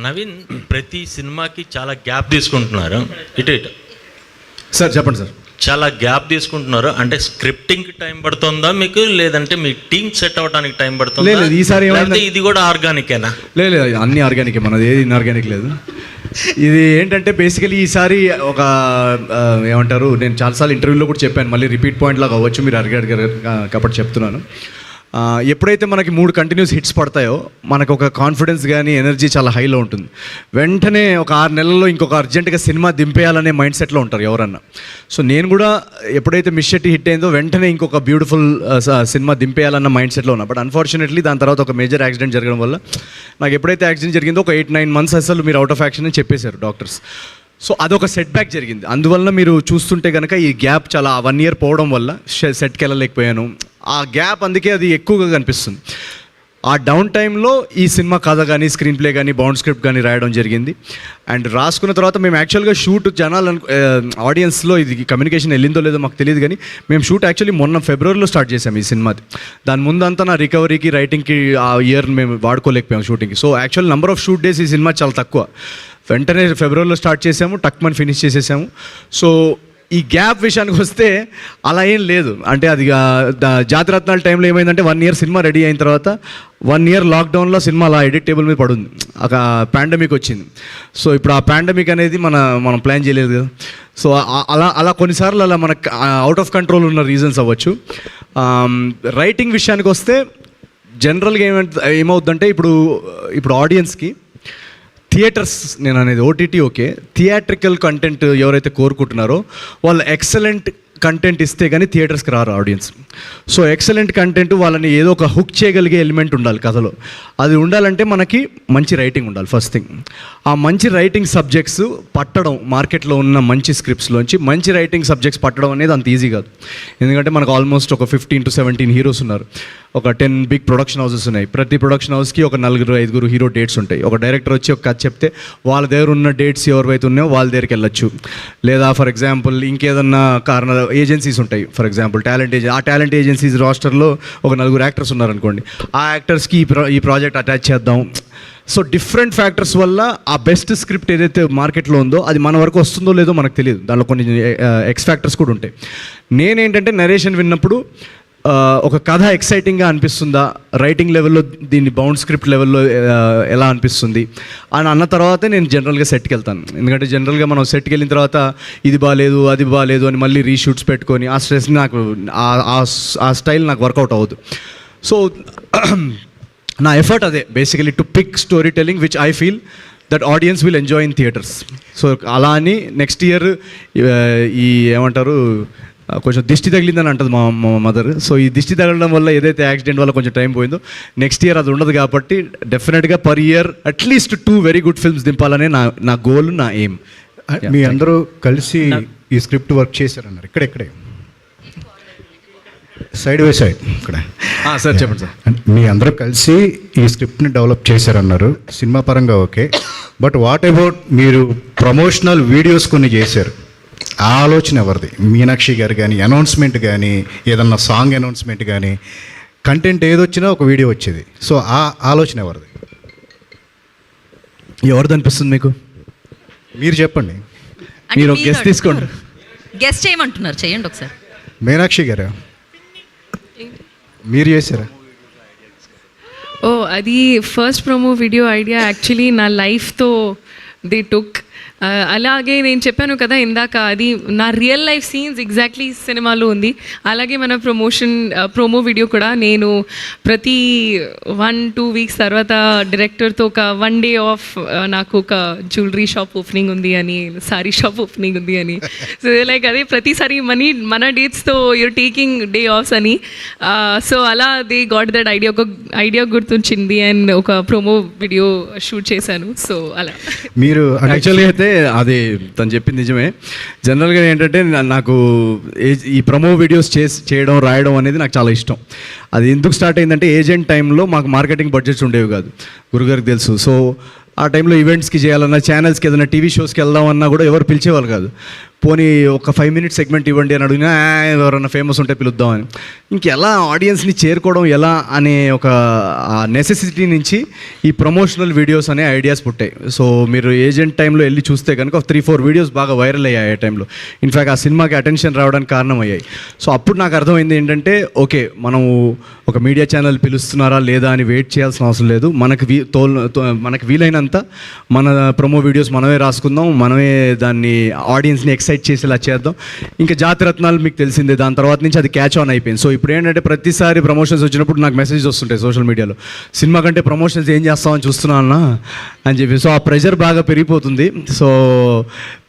నవీన్ ప్రతి సినిమాకి చాలా గ్యాప్ తీసుకుంటున్నారు. ఇటు సార్ చెప్పండి సార్. చాలా గ్యాప్ తీసుకుంటున్నారు అంటే స్క్రిప్టింగ్కి టైం పడుతుందా మీకు, లేదంటే మీ టీమ్ సెట్ అవ్వడానికి టైం పడుతుందా? లేదు ఈసారి ఇది కూడా ఆర్గానికేనా? లేదు అన్ని ఆర్గానికే, మనది ఏది ఇన్ఆర్గానిక్ లేదు. ఇది ఏంటంటే బేసికలీ ఈసారి ఒక ఏమంటారు, నేను చాలాసార్లు ఇంటర్వ్యూలో కూడా చెప్పాను, మళ్ళీ రిపీట్ పాయింట్ లాగా అవ్వచ్చు, మీరు అడిగారు కాబట్టి చెప్తున్నాను. ఎప్పుడైతే మనకి 3 కంటిన్యూస్ హిట్స్ పడతాయో మనకు ఒక కాన్ఫిడెన్స్ కానీ ఎనర్జీ చాలా హైలో ఉంటుంది. వెంటనే ఒక 6 నెలల్లో ఇంకొక అర్జెంటుగా సినిమా దింపేయాలనే మైండ్ సెట్లో ఉంటారు ఎవరన్నా. సో నేను కూడా ఎప్పుడైతే మిస్ షెట్టి హిట్ అయిందో వెంటనే ఇంకొక బ్యూటిఫుల్ సినిమా దింపేయాలన్న మైండ్ సెట్లో ఉన్నా. బట్ అన్ఫార్చునేట్లీ దాని తర్వాత ఒక మేజర్ యాక్సిడెంట్ జరగడం వల్ల నాకు ఎప్పుడైతే యాక్సిడెంట్ జరిగిందో ఒక 8-9 months అసలు మీరు అవుట్ ఆఫ్ యాక్షన్ అని చెప్పేశారు డాక్టర్స్. సో అదొక సెట్ బ్యాక్ జరిగింది. అందువల్ల మీరు చూస్తుంటే కనుక ఈ గ్యాప్ చాలా 1 year పోవడం వల్ల సెట్కి వెళ్ళలేకపోయాను. ఆ గ్యాప్ అందుకే అది ఎక్కువగా కనిపిస్తుంది. ఆ డౌన్ టైంలో ఈ సినిమా కథ కానీ స్క్రీన్ ప్లే కానీ బౌండ్ స్క్రిప్ట్ కానీ రాయడం జరిగింది. అండ్ రాసుకున్న తర్వాత మేము యాక్చువల్గా షూట్ జనాలు ఆడియన్స్లో ఇది కమ్యూనికేషన్ వెళ్ళిందో లేదో మాకు తెలియదు, కానీ మేము షూట్ యాక్చువల్లీ మొన్న ఫిబ్రవరిలో స్టార్ట్ చేసాం ఈ సినిమాది. దాని ముందంతా నా రికవరీకి రైటింగ్కి ఆ ఇయర్ మేము వాడుకోలేకపోయాం షూటింగ్కి. So actual number of shoot days ఈ సినిమా చాలా తక్కువ. వెంటనే ఫిబ్రవరిలో స్టార్ట్ చేసాము, టక్మని ఫినిష్ చేసేసాము. సో ఈ గ్యాప్ విషయానికి వస్తే అలా ఏం లేదు. అంటే అది జాతిరత్నాల టైంలో ఏమైందంటే 1 year సినిమా రెడీ అయిన తర్వాత 1 year లాక్డౌన్లో సినిమా అలా ఎడిట్ టేబుల్ మీద పడుంది, ఒక పాండమిక్ వచ్చింది. సో ఇప్పుడు ఆ పాండమిక్ అనేది మనం ప్లాన్ చేయలేదు కదా. సో అలా కొన్నిసార్లు అలా మనకు అవుట్ ఆఫ్ కంట్రోల్ ఉన్న రీజన్స్ అవ్వచ్చు. రైటింగ్ విషయానికి వస్తే జనరల్గా ఏమవుతుందంటే ఇప్పుడు ఆడియన్స్కి థియేటర్స్, నేను అనేది ఓటీటీ ఓకే, థియేట్రికల్ కంటెంట్ ఎవరైతే కోరుకుంటున్నారో వాళ్ళు ఎక్సలెంట్ కంటెంట్ ఇస్తే కానీ థియేటర్స్కి రారు ఆడియన్స్. సో ఎక్సలెంట్ కంటెంట్ వాళ్ళని ఏదో ఒక హుక్ చేయగలిగే ఎలిమెంట్ ఉండాలి కథలో. అది ఉండాలంటే మనకి మంచి రైటింగ్ ఉండాలి ఫస్ట్ థింగ్. ఆ మంచి రైటింగ్ సబ్జెక్ట్స్ పట్టడం, మార్కెట్లో ఉన్న మంచి స్క్రిప్ట్స్లోంచి మంచి రైటింగ్ సబ్జెక్ట్స్ పట్టడం అనేది అంత ఈజీ కాదు. ఎందుకంటే మనకు ఆల్మోస్ట్ ఒక 15 to 17 హీరోస్ ఉన్నారు, ఒక 10 బిగ్ ప్రొడక్షన్ హౌసెస్ ఉన్నాయి. ప్రతి ప్రొడక్షన్ హౌస్కి ఒక 4-5 హీరో డేట్స్ ఉంటాయి. ఒక డైరెక్టర్ వచ్చి ఒక కథ చెప్తే వాళ్ళ దగ్గర ఉన్న డేట్స్ ఎవరైతే ఉన్నాయో వాళ్ళ దగ్గరికి వెళ్ళొచ్చు. లేదా ఫర్ ఎగ్జాంపుల్ ఇంకేదన్నా కారణాలు ఏజెన్సీస్ ఉంటాయి. ఫర్ ఎగ్జాంపుల్ ఆ టాలెంట్ ఏజెన్సీస్ రాస్టర్లో ఒక 4 యాక్టర్స్ ఉన్నారనుకోండి, ఆ యాక్టర్స్కి ఈ ప్రాజెక్ట్ అటాచ్ చేద్దాం. సో డిఫరెంట్ ఫ్యాక్టర్స్ వల్ల ఆ బెస్ట్ స్క్రిప్ట్ ఏదైతే మార్కెట్లో ఉందో అది మన వరకు వస్తుందో లేదో మనకు తెలియదు. దానిలో కొన్ని ఎక్స్ ఫ్యాక్టర్స్ కూడా ఉంటాయి. నేనేంటంటే నరేషన్ విన్నప్పుడు ఒక కథ ఎక్సైటింగ్గా అనిపిస్తుందా, రైటింగ్ లెవెల్లో దీన్ని బౌండ్ స్క్రిప్ట్ లెవెల్లో ఎలా అనిపిస్తుంది అని అన్న తర్వాతే నేను జనరల్గా సెట్కి వెళ్తాను. ఎందుకంటే జనరల్గా మనం సెట్కి వెళ్ళిన తర్వాత ఇది బాగాలేదు అది బాగాలేదు అని మళ్ళీ రీషూట్స్ పెట్టుకొని ఆ స్ట్రెస్ నాకు ఆ స్టైల్ నాకు వర్కౌట్ అవ్వదు. సో నా ఎఫర్ట్ అదే basically to pick story telling which I feel that audience will enjoy in theatres. So అలా అని నెక్స్ట్ ఇయర్ ఈ ఏమంటారు కొంచెం దిష్టి తగిలిందని అంటుంది మా మదర్. సో ఈ దిష్టి తగలడం వల్ల ఏదైతే యాక్సిడెంట్ వల్ల కొంచెం టైం పోయిందో నెక్స్ట్ ఇయర్ అది ఉండదు కాబట్టి డెఫినెట్గా per year at least 2 very good films దింపాలనే నా గోల్, నా ఎయిమ్. మీ అందరూ కలిసి ఈ స్క్రిప్ట్ వర్క్ చేశారన్నారు. ఇక్కడే సైడ్ బై సైడ్ ఇక్కడ సార్ చెప్పండి సార్. మీ అందరూ కలిసి ఈ స్క్రిప్ట్ని డెవలప్ చేశారన్నారు. సినిమా పరంగా ఓకే, బట్ వాట్ అబౌట్ మీరు ప్రమోషనల్ వీడియోస్ కొన్ని చేశారు, ఆ ఆలోచన ఎవరిది? మీనాక్షి గారు కానీ అనౌన్స్మెంట్ కానీ ఏదన్నా సాంగ్ అనౌన్స్మెంట్ కానీ కంటెంట్ ఏదొచ్చినా ఒక వీడియో వచ్చేది. సో ఆ ఆలోచన ఎవరిది? ఎవరిది అనిపిస్తుంది మీకు? మీరు చెప్పండి. మీరు గెస్ట్ తీసుకోండి. గెస్ట్ చేయమంటున్నారు, చేయండి ఒకసారి. మీనాక్షి గారు మీరు చేశారా? అది first promo video idea actually నా లైఫ్తో దే టుక్. అలాగే నేను చెప్పాను కదా ఇందాక, అది నా రియల్ లైఫ్ సీన్స్ ఎగ్జాక్ట్లీ సినిమాలో ఉంది. అలాగే మన ప్రోమో వీడియో కూడా నేను ప్రతి 1-2 వీక్స్ తర్వాత డైరెక్టర్తో ఒక 1 డే ఆఫ్, నాకు ఒక జ్యువెలరీ షాప్ ఓపెనింగ్ ఉంది అని, సారీ షాప్ ఓపెనింగ్ ఉంది అని. సో లైక్ అదే ప్రతిసారి మన డేట్స్తో యూర్ టేకింగ్ డే ఆఫ్స్ అని. సో అలా దే గాట్ దట్ ఐడియా, ఒక ఐడియా గుర్తుంచింది అండ్ ఒక ప్రోమో వీడియో షూట్ చేశాను. సో అలా మీరు యాక్చువల్గా అయితే అది తను చెప్పింది నిజమే. జనరల్గా ఏంటంటే నాకు ఈ ప్రమో వీడియోస్ చేయడం రాయడం అనేది నాకు చాలా ఇష్టం. అది ఎందుకు స్టార్ట్ అయిందంటే ఏజెంట్ టైంలో మాకు మార్కెటింగ్ బడ్జెట్స్ ఉండేవి కాదు, గురుగారికి తెలుసు. సో ఆ టైంలో ఈవెంట్స్కి చేయాలన్నా, ఛానల్స్కి ఏదైనా టీవీ షోస్కి వెళ్దామన్నా కూడా ఎవరు పిలిచేవాళ్ళు కాదు. పోనీ ఒక 5 minute సెగ్మెంట్ ఇవ్వండి అని అడిగినా ఎవరన్నా ఫేమస్ ఉంటే పిలుద్దామని. ఇంకెలా ఆడియన్స్ని చేరుకోవడం ఎలా అనే ఒక నెసెసిటీ నుంచి ఈ ప్రమోషనల్ వీడియోస్ అనే ఐడియాస్ పుట్టాయి. సో మీరు ఏజెంట్ టైంలో వెళ్ళి చూస్తే కనుక 3-4 వీడియోస్ బాగా వైరల్ అయ్యాయి ఆ టైంలో. ఇన్ఫ్యాక్ట్ ఆ సినిమాకి అటెన్షన్ రావడానికి కారణం అయ్యాయి. సో అప్పుడు నాకు అర్థమైంది ఏంటంటే ఓకే, మనం ఒక మీడియా ఛానల్ పిలుస్తున్నారా లేదా అని వెయిట్ చేయాల్సిన అవసరం లేదు. మనకి వీలైనంత మన ప్రమో వీడియోస్ మనమే రాసుకుందాం, మనమే దాన్ని ఆడియన్స్ని ఎక్సైట్ చేసేలా చేద్దాం. ఇంకా జాతిరత్నాలు మీకు తెలిసిందే, దాని తర్వాత నుంచి అది క్యాచ్ ఆన్ అయిపోయింది. సో ఇప్పుడు ఏంటంటే ప్రతిసారి ప్రమోషన్స్ వచ్చినప్పుడు నాకు మెసేజ్ వస్తుంటాయి సోషల్ మీడియాలో, సినిమా కంటే ప్రమోషన్స్ ఏం చేస్తామని చూస్తున్నా అని చెప్పి. సో ఆ ప్రెషర్ బాగా పెరిగిపోతుంది. సో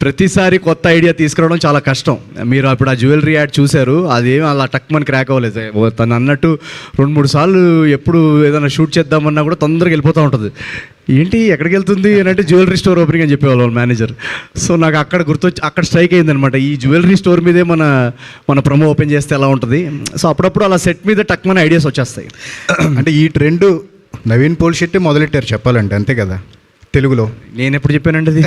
ప్రతిసారి కొత్త ఐడియా తీసుకురావడం చాలా కష్టం. మీరు అప్పుడు ఆ జ్యువెలరీ యాడ్ చూశారు, అదేం అలా టక్మని క్రాక్ అవ్వలేదు. తను అన్నట్టు 2-3 సార్లు ఎప్పుడు ఏదైనా షూట్ చేద్దామన్నా కూడా తొందరగా వెళ్ళిపోతూ ఉంటుంది. ఏంటి ఎక్కడికి వెళ్తుంది అని అంటే జ్యువెలరీ స్టోర్ ఓపెనింగ్ అని చెప్పేవాళ్ళు వాళ్ళ మేనేజర్. సో నాకు అక్కడ గుర్తొచ్చి అక్కడ స్ట్రైక్ అయిందనమాట, ఈ జ్యువెలరీ స్టోర్ మీదే మన ప్రమో ఓపెన్ చేస్తే ఎలా ఉంటుంది. సో అప్పుడప్పుడు అలా సెట్ మీద టక్మని ఐడియాస్ వచ్చేస్తాయి. అంటే ఈ ట్రెండ్ నవీన్ పోల్శెట్టి మొదలెట్టారు చెప్పాలంటే, అంతే కదా తెలుగులో? నేను ఎప్పుడు చెప్పానండి అది?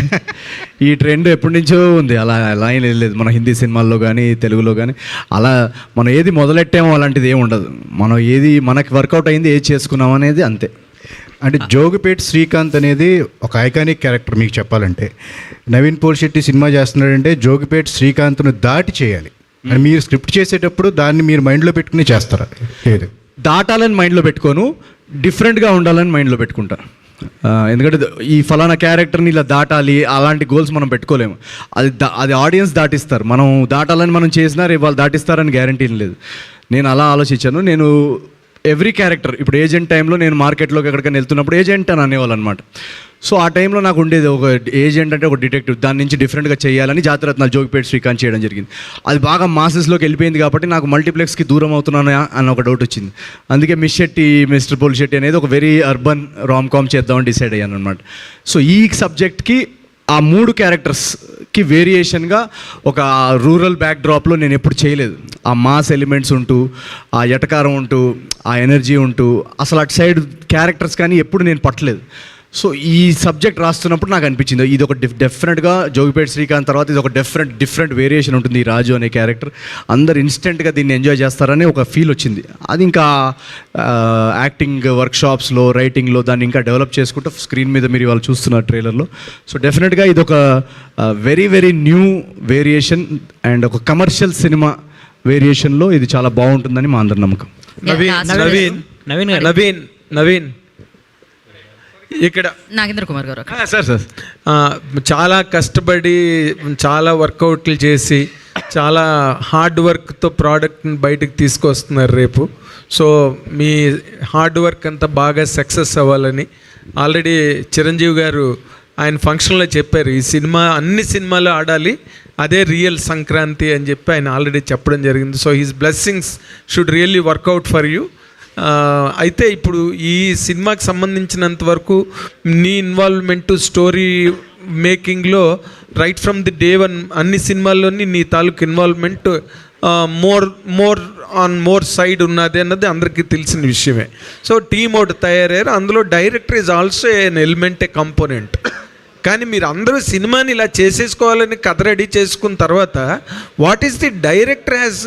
ఈ ట్రెండ్ ఎప్పటి నుంచో ఉంది, అలా ఏం లేదు. మన హిందీ సినిమాల్లో కానీ తెలుగులో కానీ అలా మనం ఏది మొదలెట్టామో అలాంటిది ఏమి ఉండదు. మనం ఏది మనకి వర్కౌట్ అయింది ఏది చేసుకున్నాం అనేది అంతే. అంటే జోగిపేట్ శ్రీకాంత్ అనేది ఒక ఐకానిక్ క్యారెక్టర్. మీకు చెప్పాలంటే నవీన్ పోల్శెట్టి సినిమా చేస్తున్నాడంటే జోగిపేట్ శ్రీకాంత్ను దాటి చేయాలి అని మీరు స్క్రిప్ట్ చేసేటప్పుడు దాన్ని మీరు మైండ్లో పెట్టుకుని చేస్తారా? లేదు, దాటాలని మైండ్లో పెట్టుకోను, డిఫరెంట్గా ఉండాలని మైండ్లో పెట్టుకుంటా. ఎందుకంటే ఈ ఫలానా క్యారెక్టర్ని ఇలా దాటాలి అలాంటి గోల్స్ మనం పెట్టుకోలేము. అది ఆడియన్స్ దాటిస్తారు. మనం దాటాలని మనం చేసినా రేపు వాళ్ళు దాటిస్తారని గ్యారంటీ లేదు. నేను అలా ఆలోచించాను. నేను ఎవ్రీ క్యారెక్టర్, ఇప్పుడు ఏజెంట్ టైంలో నేను మార్కెట్లోకి ఎక్కడికైనా వెళ్తున్నప్పుడు ఏజెంట్ అని అనేవాళ్ళు అనమాట. సో ఆ టైంలో నాకు ఉండేది ఒక ఏజెంట్ అంటే ఒక డిటెక్టివ్, దాని నుంచి డిఫరెంట్గా చేయాలని జాతిరత్నాలు జోగిపేట్ శ్రీకాంత్ చేయడం జరిగింది. అది బాగా మాసెస్లోకి వెళ్ళిపోయింది కాబట్టి నాకు మల్టీప్లెక్స్కి దూరం అవుతున్నాను అన్న ఒక డౌట్ వచ్చింది. అందుకే మిస్టర్ పోల్శెట్టి అనేది ఒక వెరీ అర్బన్ రామ్ కామ్ చేద్దామని డిసైడ్ అయ్యాను అనమాట. సో ఈ సబ్జెక్ట్కి ఆ 3 క్యారెక్టర్స్కి వేరియేషన్గా ఒక రూరల్ బ్యాక్డ్రాప్లో నేను ఎప్పుడు చేయలేదు. ఆ మాస్ ఎలిమెంట్స్ ఉంటూ, ఆ ఎటకారం ఉంటూ, ఆ ఎనర్జీ ఉంటూ, అసలు అటు సైడ్ క్యారెక్టర్స్ కానీ ఎప్పుడు నేను పట్టలేదు. సో ఈ సబ్జెక్ట్ రాస్తున్నప్పుడు నాకు అనిపించింది ఇది ఒక డెఫినెట్గా జోగిపేట శ్రీకాంత్ తర్వాత ఇది ఒక డిఫరెంట్ వేరియేషన్ ఉంటుంది ఈ రాజు అనే క్యారెక్టర్. అందరు ఇన్స్టెంట్గా దీన్ని ఎంజాయ్ చేస్తారని ఒక ఫీల్ వచ్చింది. అది ఇంకా యాక్టింగ్ వర్క్షాప్స్లో రైటింగ్లో దాన్ని ఇంకా డెవలప్ చేసుకుంటూ స్క్రీన్ మీద మీరు వాళ్ళు చూస్తున్నారు ట్రైలర్లో. సో డెఫినెట్గా ఇది ఒక very very new variation and ఒక కమర్షియల్ సినిమా వేరియేషన్లో ఇది చాలా బాగుంటుందని మా అందరి నమ్మకం. నవీన్ ఇక్కడ నాగేంద్ర కుమార్ గారు సార్ చాలా కష్టపడి చాలా వర్కౌట్లు చేసి చాలా హార్డ్ వర్క్తో ప్రోడక్ట్ని బయటకు తీసుకొస్తున్నారు రేపు. సో మీ హార్డ్ వర్క్ అంతా బాగా సక్సెస్ అవ్వాలని ఆల్రెడీ చిరంజీవి గారు ఆయన ఫంక్షన్లో చెప్పారు, ఈ సినిమా అన్ని సినిమాలు ఆడాలి, అదే రియల్ సంక్రాంతి అని చెప్పి ఆయన ఆల్రెడీ చెప్పడం జరిగింది. So his blessings should really work out for you. అయితే ఇప్పుడు ఈ సినిమాకి సంబంధించినంత వరకు నీ ఇన్వాల్వ్మెంటు స్టోరీ మేకింగ్లో right from the day one అన్ని సినిమాల్లోని నీ తాలూకు ఇన్వాల్వ్మెంట్ మోర్ సైడ్ ఉన్నది అన్నది అందరికీ తెలిసిన విషయమే. సో టీమ్ ఒకటి తయారయ్యారు, అందులో director is also an element, A component. కానీ మీరు అందరూ సినిమాని ఇలా చేసేసుకోవాలని కథ రెడీ చేసుకున్న తర్వాత what is the director has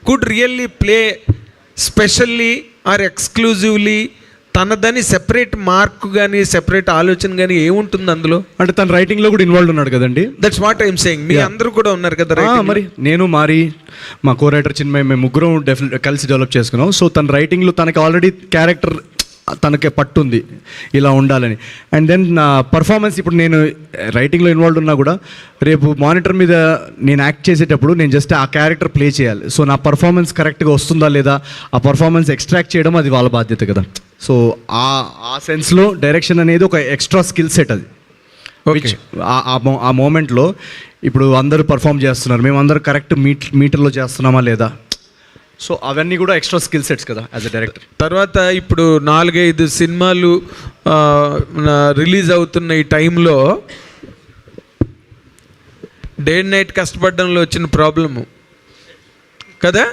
could really play specially or exclusively తనదని సెపరేట్ మార్క్ కానీ సెపరేట్ ఆలోచన కానీ ఏముంటుంది అందులో? అంటే తన రైటింగ్లో కూడా ఇన్వాల్వ్ ఉన్నాడు కదండి. That's what I'm saying. మీ అందరూ కూడా ఉన్నారు కదా మరి నేను మారి మా కో రైటర్ చిన్మయ్ మేము ముగ్గురం కలిసి డెవలప్ చేసుకున్నాం. సో తన రైటింగ్లో తనకి ఆల్రెడీ క్యారెక్టర్ తనకే పట్టుంది ఇలా ఉండాలని. అండ్ దెన్ నా పర్ఫార్మెన్స్ ఇప్పుడు నేను రైటింగ్లో ఇన్వాల్వ్ ఉన్నా కూడా రేపు మానిటర్ మీద నేను యాక్ట్ చేసేటప్పుడు నేను జస్ట్ ఆ క్యారెక్టర్ ప్లే చేయాలి. సో నా పర్ఫార్మెన్స్ కరెక్ట్గా వస్తుందా లేదా ఆ పర్ఫార్మెన్స్ ఎక్స్ట్రాక్ట్ చేయడం అది వాళ్ళ బాధ్యత కదా. సో ఆ సెన్స్లో డైరెక్షన్ అనేది ఒక ఎక్స్ట్రా స్కిల్ సెట్ అది. ఆ మూమెంట్లో ఇప్పుడు అందరూ పర్ఫామ్ చేస్తున్నారు, మేము అందరూ కరెక్ట్ మీటర్లో చేస్తున్నామా లేదా, సో అవన్నీ కూడా ఎక్స్ట్రా స్కిల్ సెట్స్ కదా యాజ్ అ డైరెక్టర్. తర్వాత ఇప్పుడు 4-5 సినిమాలు రిలీజ్ అవుతున్న ఈ టైంలో డే అండ్ నైట్ కష్టపడడంలో వచ్చిన ప్రాబ్లము కదా.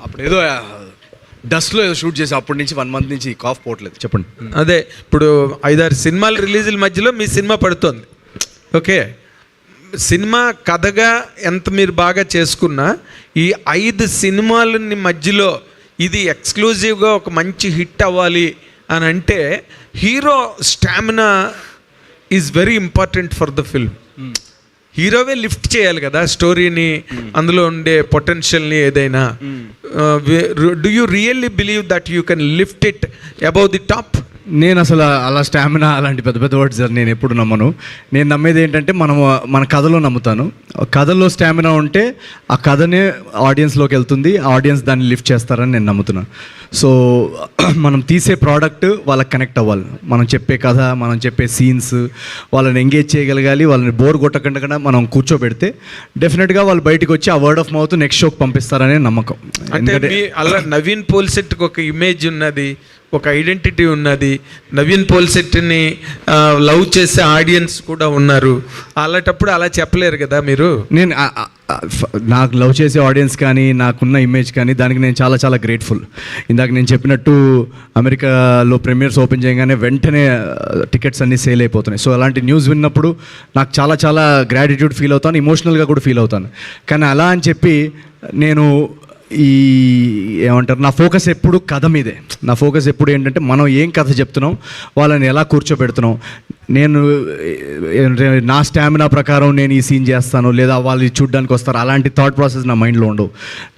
అప్పుడు ఏదో డస్ట్లో ఏదో షూట్ చేసి అప్పటి నుంచి 1 month నుంచి కాఫ్ పోవట్లేదు. చెప్పండి. అదే ఇప్పుడు 5-6 సినిమాల రిలీజుల మధ్యలో మీ సినిమా పడుతోంది. ఓకే, సినిమా కథగా ఎంత మీరు బాగా చేసుకున్నా ఈ 5 సినిమాలని మధ్యలో ఇది ఎక్స్క్లూజివ్గా ఒక మంచి హిట్ అవ్వాలి అని అంటే hero stamina is very important for the film. హీరోవే లిఫ్ట్ చేయాలి కదా స్టోరీని, అందులో ఉండే పొటెన్షియల్ని ఏదైనా. Do you really believe that you can lift it above the top? నేను అసలు అలా స్టామినా అలాంటి పెద్ద పెద్ద వర్డ్స్ నేను ఎప్పుడు నమ్మను. నేను నమ్మేది ఏంటంటే మన కథలో నమ్ముతాను. కథలో స్టామినా ఉంటే ఆ కథనే ఆడియన్స్లోకి వెళ్తుంది, ఆడియన్స్ దాన్ని లిఫ్ట్ చేస్తారని నేను నమ్ముతున్నాను. సో మనం తీసే ప్రోడక్ట్ వాళ్ళకి కనెక్ట్ అవ్వాలి. మనం చెప్పే కథ, మనం చెప్పే సీన్స్ వాళ్ళని ఎంగేజ్ చేయగలగాలి. వాళ్ళని బోర్ కొట్టకుండా మనం కూర్చోబెడితే డెఫినెట్గా వాళ్ళు బయటకు వచ్చి ఆ వర్డ్ ఆఫ్ మౌత్ నెక్స్ట్ షోకి పంపిస్తారనే నమ్మకం. అంటే అలా నవీన్ పోల్సెట్కి ఒక ఇమేజ్ ఉన్నది, ఒక ఐడెంటిటీ ఉన్నది. నవీన్ పోల్సెట్ని లవ్ చేసే ఆడియన్స్ కూడా ఉన్నారు. అలాంటప్పుడు అలా చెప్పలేరు కదా మీరు. నేను నాకు లవ్ చేసే ఆడియన్స్ కానీ నాకున్న ఇమేజ్ కానీ దానికి నేను చాలా చాలా గ్రేట్ఫుల్. ఇందాక నేను చెప్పినట్టు అమెరికాలో ప్రీమియర్స్ ఓపెన్ చేయగానే వెంటనే టికెట్స్ అన్నీ సేల్ అయిపోతున్నాయి. సో అలాంటి న్యూస్ విన్నప్పుడు నాకు చాలా చాలా గ్రాటిట్యూడ్ ఫీల్ అవుతాను, ఇమోషనల్గా కూడా ఫీల్ అవుతాను. కానీ అలా అని చెప్పి నేను ఏమంటారు, నా ఫోకస్ ఎప్పుడు కథ మీదే. నా ఫోకస్ ఎప్పుడు ఏంటంటే మనం ఏం కథ చెప్తున్నాం, వాళ్ళని ఎలా కూర్చోబెడుతున్నాం. నేను నా స్టామినా ప్రకారం నేను ఈ సీన్ చేస్తాను లేదా వాళ్ళు చూడ్డానికి వస్తారు, అలాంటి థాట్ ప్రాసెస్ నా మైండ్లో ఉండవు.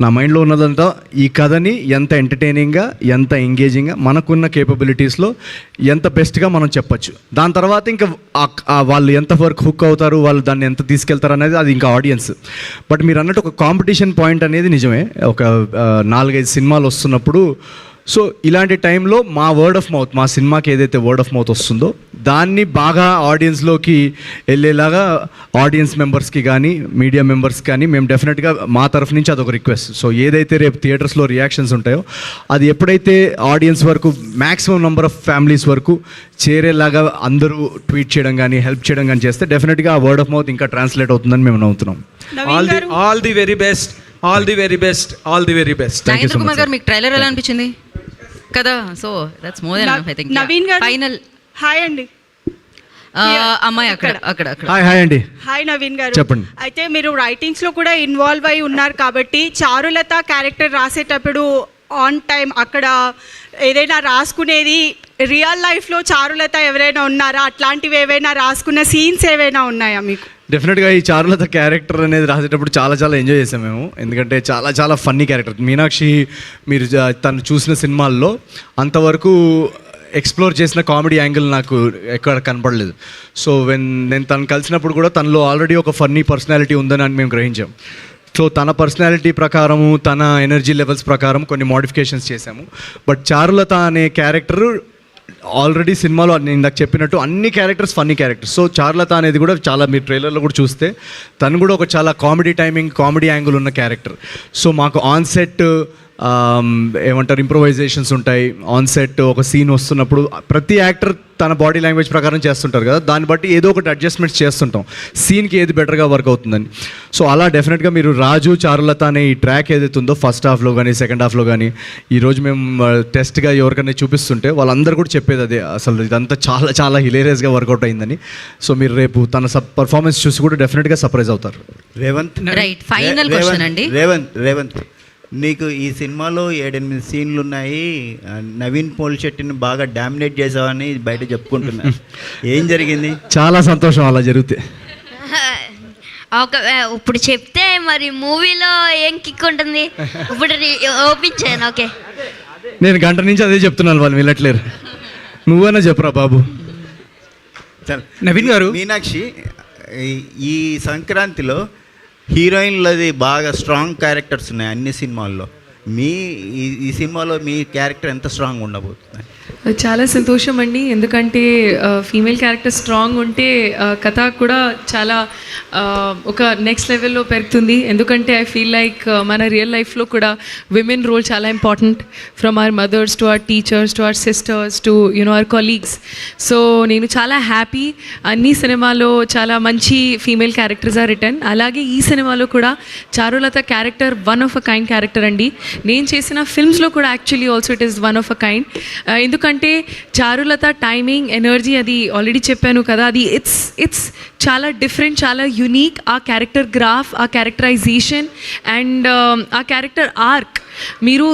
నా మైండ్లో ఉన్నదంతా ఈ కథని ఎంత ఎంటర్టైనింగ్గా, ఎంత ఎంగేజింగ్గా, మనకున్న కేపబిలిటీస్లో ఎంత బెస్ట్గా మనం చెప్పచ్చు. దాని తర్వాత ఇంకా వాళ్ళు ఎంత వరకు హుక్ అవుతారు, వాళ్ళు దాన్ని ఎంత తీసుకెళ్తారు అనేది అది ఇంకా ఆడియన్స్. బట్ మీరు అన్నట్టు ఒక కాంపిటీషన్ పాయింట్ అనేది నిజమే. ఒక 4-5 సినిమాలు వస్తున్నప్పుడు సో ఇలాంటి టైంలో మా వర్డ్ ఆఫ్ మౌత్, మా సినిమాకి ఏదైతే వర్డ్ ఆఫ్ మౌత్ వస్తుందో దాన్ని బాగా ఆడియన్స్లోకి వెళ్ళేలాగా ఆడియన్స్ మెంబర్స్కి కానీ మీడియా మెంబర్స్కి కానీ మేము డెఫినెట్గా మా తరఫు నుంచి అదొక రిక్వెస్ట్. సో ఏదైతే రేపు థియేటర్స్లో రియాక్షన్స్ ఉంటాయో అది ఎప్పుడైతే ఆడియన్స్ వరకు మ్యాక్సిమం నెంబర్ ఆఫ్ ఫ్యామిలీస్ వరకు చేరేలాగా అందరూ ట్వీట్ చేయడం కానీ హెల్ప్ చేయడం కానీ చేస్తే డెఫినెట్గా ఆ వర్డ్ ఆఫ్ మౌత్ ఇంకా ట్రాన్స్లేట్ అవుతుందని మేము నమ్ముతున్నాం. All the very best. All the very best, all the very best. Nagendra Kumar గారు, మీకు ట్రైలర్ ఎలా అనిపించింది కదా? So that's more than enough I think. Naveen గారు, ఫైనల్ హాయ్ అండి. అమ్మాయి అక్కడ అక్కడ అక్కడ. హాయ్ అండి. హాయ్ నవీన్ గారు, చెప్పండి. అయితే మీరు రైటింగ్స్లో కూడా ఇన్వాల్వ్ అయి ఉన్నారు కాబట్టి చారులత క్యారెక్టర్ రాసేటప్పుడు ఆన్ టైం అక్కడ ఏదైనా రాసుకునేది రియల్ లైఫ్లో చారులత ఎవరైనా ఉన్నారా? అట్లాంటివి ఏవైనా రాసుకున్న సీన్స్ ఏవైనా ఉన్నాయా మీకు? డెఫినెట్గా ఈ చారులత క్యారెక్టర్ అనేది రాసేటప్పుడు చాలా చాలా ఎంజాయ్ చేసాం మేము. ఎందుకంటే చాలా చాలా ఫన్నీ క్యారెక్టర్. మీనాక్షి మీరు తను చూసిన సినిమాల్లో అంతవరకు ఎక్స్ప్లోర్ చేసిన కామెడీ యాంగిల్ నాకు ఎక్కడ కనపడలేదు. సో నేను తను కలిసినప్పుడు కూడా తనలో ఆల్రెడీ ఒక ఫన్నీ పర్సనాలిటీ ఉందని మేము గ్రహించాం. సో తన పర్సనాలిటీ ప్రకారము, తన ఎనర్జీ లెవెల్స్ ప్రకారం కొన్ని మోడిఫికేషన్స్ చేశాము. బట్ చారులత అనే క్యారెక్టర్ ఆల్రెడీ సినిమాలో నేను ఇందాక చెప్పినట్టు అన్ని characters funny characters. So Charulatha అనేది కూడా చాలా, మీరు ట్రైలర్లో కూడా చూస్తే తను కూడా ఒక చాలా కామెడీ టైమింగ్, కామెడీ యాంగిల్ ఉన్న క్యారెక్టర్. సో మాకు ఆన్ సెట్ ఏమంటారు ఇంప్రొవైజేషన్స్ ఉంటాయి. ఆన్ సెట్ ఒక సీన్ వస్తున్నప్పుడు ప్రతి యాక్టర్ తన బాడీ లాంగ్వేజ్ ప్రకారం చేస్తుంటారు కదా, దాన్ని బట్టి ఏదో ఒకటి అడ్జస్ట్మెంట్స్ చేస్తుంటాం సీన్కి ఏది బెటర్గా వర్క్ అవుతుందని. సో అలా డెఫినెట్గా మీరు రాజు చారులత అనే ఈ ట్రాక్ ఏదైతే ఉందో ఫస్ట్ హాఫ్లో కానీ సెకండ్ హాఫ్లో కానీ ఈరోజు మేము టెస్ట్గా ఎవరికైనా చూపిస్తుంటే వాళ్ళందరూ కూడా చెప్పేది అదే, అసలు ఇదంతా చాలా చాలా హిలేరియస్గా వర్కౌట్ అయిందని. సో మీరు రేపు తన పర్ఫార్మెన్స్ చూసి కూడా డెఫినెట్గా సర్ప్రైజ్ అవుతారు. రేవంత్, రైట్, ఫైనల్ క్వశ్చన్ అండి. రేవంత్ నీకు ఈ సినిమాలో 7-8 సీన్లు ఉన్నాయి. నవీన్ పోల్శెట్టిని బాగా డామినేట్ చేసావని బయట చెప్పుకుంటున్నా. ఏం జరిగింది? చాలా సంతోషం అలా జరిగితే. ఇప్పుడు చెప్తే మరి మూవీలో ఏం కిక్ ఉంటుంది? ఇప్పుడు ఓపెన్ చేయను. ఓకే, నేను గంట నుంచి అదే చెప్తున్నాను, వాళ్ళు వెళ్ళట్లేరు. నువ్వైనా చెప్పురా బాబు. నవీన్ గారు, మీనాక్షి ఈ సంక్రాంతిలో హీరోయిన్లది బాగా స్ట్రాంగ్ క్యారెక్టర్స్ ఉన్నాయి అన్ని సినిమాల్లో. ఈ సినిమాలో మీ క్యారెక్టర్ ఎంత స్ట్రాంగ్ ఉండబోతుంది? చాలా సంతోషం అండి, ఎందుకంటే ఫీమేల్ క్యారెక్టర్ స్ట్రాంగ్ ఉంటే కథ కూడా చాలా ఒక నెక్స్ట్ లెవెల్లో పెరుగుతుంది. ఎందుకంటే ఐ ఫీల్ లైక్ మన రియల్ లైఫ్లో కూడా విమెన్ రోల్ చాలా important, from our mothers to our teachers to our sisters to our colleagues. So నేను చాలా హ్యాపీ, అన్ని సినిమాలో చాలా మంచి ఫీమేల్ క్యారెక్టర్స్ ఆర్ రిటర్న్. అలాగే ఈ సినిమాలో కూడా Charulatha character one of a kind character అండి. నేను చేసిన ఫిల్మ్స్లో కూడా actually also it is one of a kind. ఎందుకంటే చారులత టైమింగ్, ఎనర్జీ అది ఆల్రెడీ చెప్పాను కదా, అది ఇట్స్ చాలా డిఫరెంట్, చాలా యునీక్. ఆ క్యారెక్టర్ గ్రాఫ్, ఆ క్యారెక్టరైజేషన్ అండ్ ఆ క్యారెక్టర్ ఆర్క్ మీరు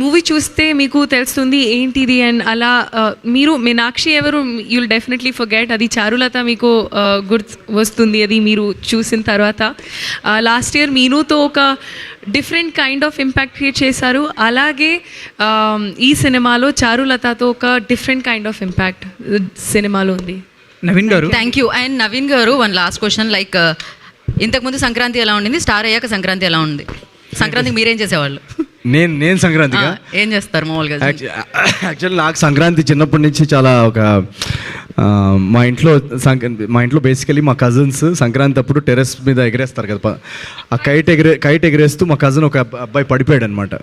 మూవీ చూస్తే మీకు తెలుస్తుంది ఏంటిది. అండ్ అలా మీరు మీనాక్షి ఎవరు యుల్ డెఫినెట్లీ ఫర్గెట్, అది చారులత మీకు గుర్తు వస్తుంది అది మీరు చూసిన తర్వాత. లాస్ట్ ఇయర్ మీనుతో ఒక different kind of impact create చేశారు. అలాగే ఈ సినిమాలో చారులతతో ఒక డిఫరెంట్ కైండ్ ఆఫ్ ఇంపాక్ట్ సినిమాలో ఉంది. నవీన్ గారు, థ్యాంక్ యూ. అండ్ నవీన్ గారు, వన్ లాస్ట్ క్వశ్చన్. లైక్ ఇంతకుముందు సంక్రాంతి ఎలా ఉండింది, స్టార్ అయ్యాక సంక్రాంతి ఎలా ఉంది? సంక్రాంతికి మీరేం చేసేవాళ్ళు? నేను సంక్రాంతిగా ఏం చేస్తారు మామూలుగా? యాక్చువల్లీ నాకు సంక్రాంతి చిన్నప్పటి నుంచి చాలా ఒక మా ఇంట్లో బేసికలీ మా కజిన్స్ సంక్రాంతి అప్పుడు టెర్రస్ మీద ఎగరేస్తారు కదా, ఆ కైట్ ఎగరేస్తూ మా కజిన్ ఒక అబ్బాయి పడిపోయాడు అనమాట.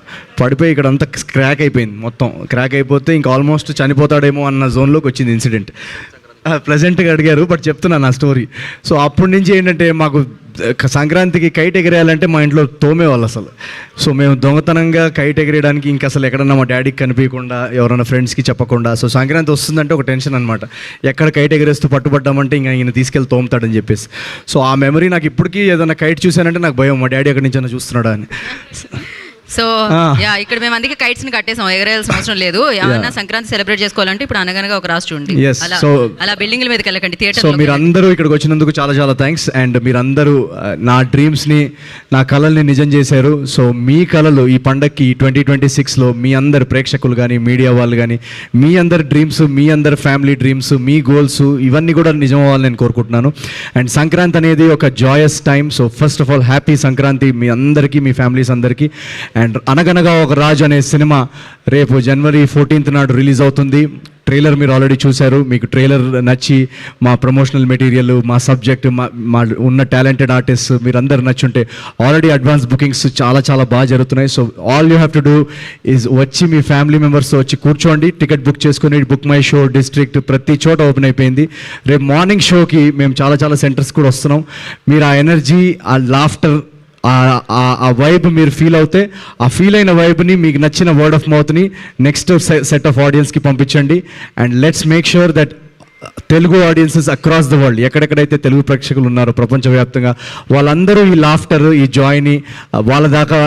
పడిపోయి ఇక్కడ అంతా క్రాక్ అయిపోయింది, మొత్తం క్రాక్ అయిపోతే ఇంకా ఆల్మోస్ట్ చనిపోతాడేమో అన్న జోన్లోకి వచ్చింది ఇన్సిడెంట్. ప్లెజెంట్గా అడిగారు, బట్ చెప్తున్నాను నా స్టోరీ. సో అప్పటి నుంచి ఏంటంటే మాకు సంక్రాంతికి కైట్ ఎగిరేయాలంటే మా ఇంట్లో తోమేవాళ్ళు అసలు. సో మేము దొంగతనంగా కైట్ ఎగిరేయడానికి ఇంకా అసలు ఎక్కడన్నా మా డాడీకి కనిపించకుండా, ఎవరైనా ఫ్రెండ్స్కి చెప్పకుండా. సో సంక్రాంతి వస్తుందంటే ఒక టెన్షన్ అనమాట, ఎక్కడ కైట్ ఎగిరేస్తూ పట్టుబడ్డామంటే ఇంకా ఈయన తీసుకెళ్ళి తోముతాడని చెప్పేసి. సో ఆ మెమరీ నాకు ఇప్పటికీ, ఏదైనా కైట్ చూశానంటే నాకు భయం, మా డాడీ ఎక్కడి నుంచి చూస్తున్నాడా అని. సో యా, ఇక్కడ మేము అందుకే కైట్స్ ని కట్టేసాం, ఎగరేయాల్సిన అవసరం లేదు. ఏమన్నా సంక్రాంతి సెలబ్రేట్ చేసుకోవాలంటే ఇప్పుడు అనగనగా ఒక రాసి చూడండి, అలా బిల్డింగ్ల మీదకి వెళ్ళకండి, థియేటర్. సో మీరందరూ ఇక్కడికి వచ్చినందుకు చాలా చాలా థ్యాంక్స్. అండ్ మీరందరూ నా డ్రీమ్స్ని, నా కళల్ని నిజం చేశారు. సో మీ కళలు ఈ పండక్కి 2026లో మీ అందరు ప్రేక్షకులు కానీ, మీడియా వాళ్ళు కానీ, మీ అందరి డ్రీమ్స్, మీ అందరి ఫ్యామిలీ డ్రీమ్స్, మీ గోల్స్ ఇవన్నీ కూడా నిజం అవ్వాలని నేను కోరుకుంటున్నాను. అండ్ సంక్రాంతి అనేది ఒక joyous time. So first of all happy Sankranti మీ అందరికీ, మీ ఫ్యామిలీస్ అందరికీ. అండ్ అనగనగా ఒక రాజు అనే సినిమా రేపు January 14th నాడు రిలీజ్ అవుతుంది. ట్రైలర్ మీరు ఆల్రెడీ చూశారు. మీకు ట్రైలర్ నచ్చి మా ప్రమోషనల్ మెటీరియల్, మా సబ్జెక్ట్, మా ఉన్న టాలెంటెడ్ ఆర్టిస్ట్ మీరందరూ నచ్చుంటే ఆల్రెడీ అడ్వాన్స్ బుకింగ్స్ చాలా చాలా బాగా జరుగుతున్నాయి. So all you have to do is వచ్చి మీ ఫ్యామిలీ మెంబర్స్ వచ్చి కూర్చోండి, టికెట్ బుక్ చేసుకుని. బుక్ మై షో, డిస్ట్రిక్ట్ ప్రతి చోట ఓపెన్ అయిపోయింది. రేపు మార్నింగ్ షోకి మేము చాలా చాలా సెంటర్స్ కూడా వస్తున్నాం. మీరు ఆ ఎనర్జీ, ఆ లాఫ్టర్, ఆ వైబ్ మీరు ఫీల్ అవుతే ఆ ఫీల్ అయిన వైబ్ని మీకు నచ్చిన వర్డ్ ఆఫ్ మౌత్ని నెక్స్ట్ సెట్ ఆఫ్ ఆడియన్స్కి పంపించండి. And let's make sure that Telugu audiences across the world, ఎక్కడెక్కడైతే తెలుగు ప్రేక్షకులు ఉన్నారో ప్రపంచవ్యాప్తంగా, వాళ్ళందరూ ఈ లాఫ్టర్, ఈ జాయ్ని వాళ్ళ దాకా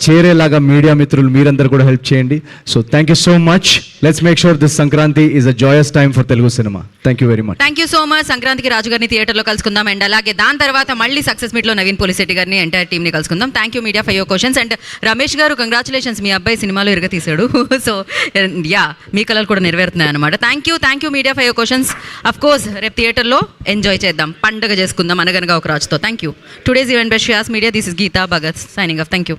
చేరేలాగా మీడియా మిత్రులు మీరందరూ కూడా హెల్ప్ చేయండి. So thank you so much. Let's make sure this Sankranti is a Joyce time for Telugu cinema. Thank you very much. Thank you so much. సంక్రాంతికి రాజు గారిని థియేటర్లో కలుసుకుందాం. అండ్ అలాగే దాని తర్వాత మళ్ళీ సక్సెస్ మీట్లో నవీన్ పోలిశెట్టి గారిని ఎంటైర్ టీమ్ని కలుసుకుందాం. Thank you media for your questions. And Ramesh గారు, కంగ్రాచులేషన్స్, మీ అబ్బాయి సినిమాలో ఇరగ తీశాడు. సో యా, మీ కళలు కూడా నెరవేరుతున్నాయి అనమాట. Thank you media for your questions. Of course రేపు థియేటర్లో ఎంజాయ్ చేద్దాం, పండుగ చేసుకుందాం అనగనగా ఒక రాజుతో. Thank you. Today's event best shows media. This is Geetha Bhagat signing off. Thank you.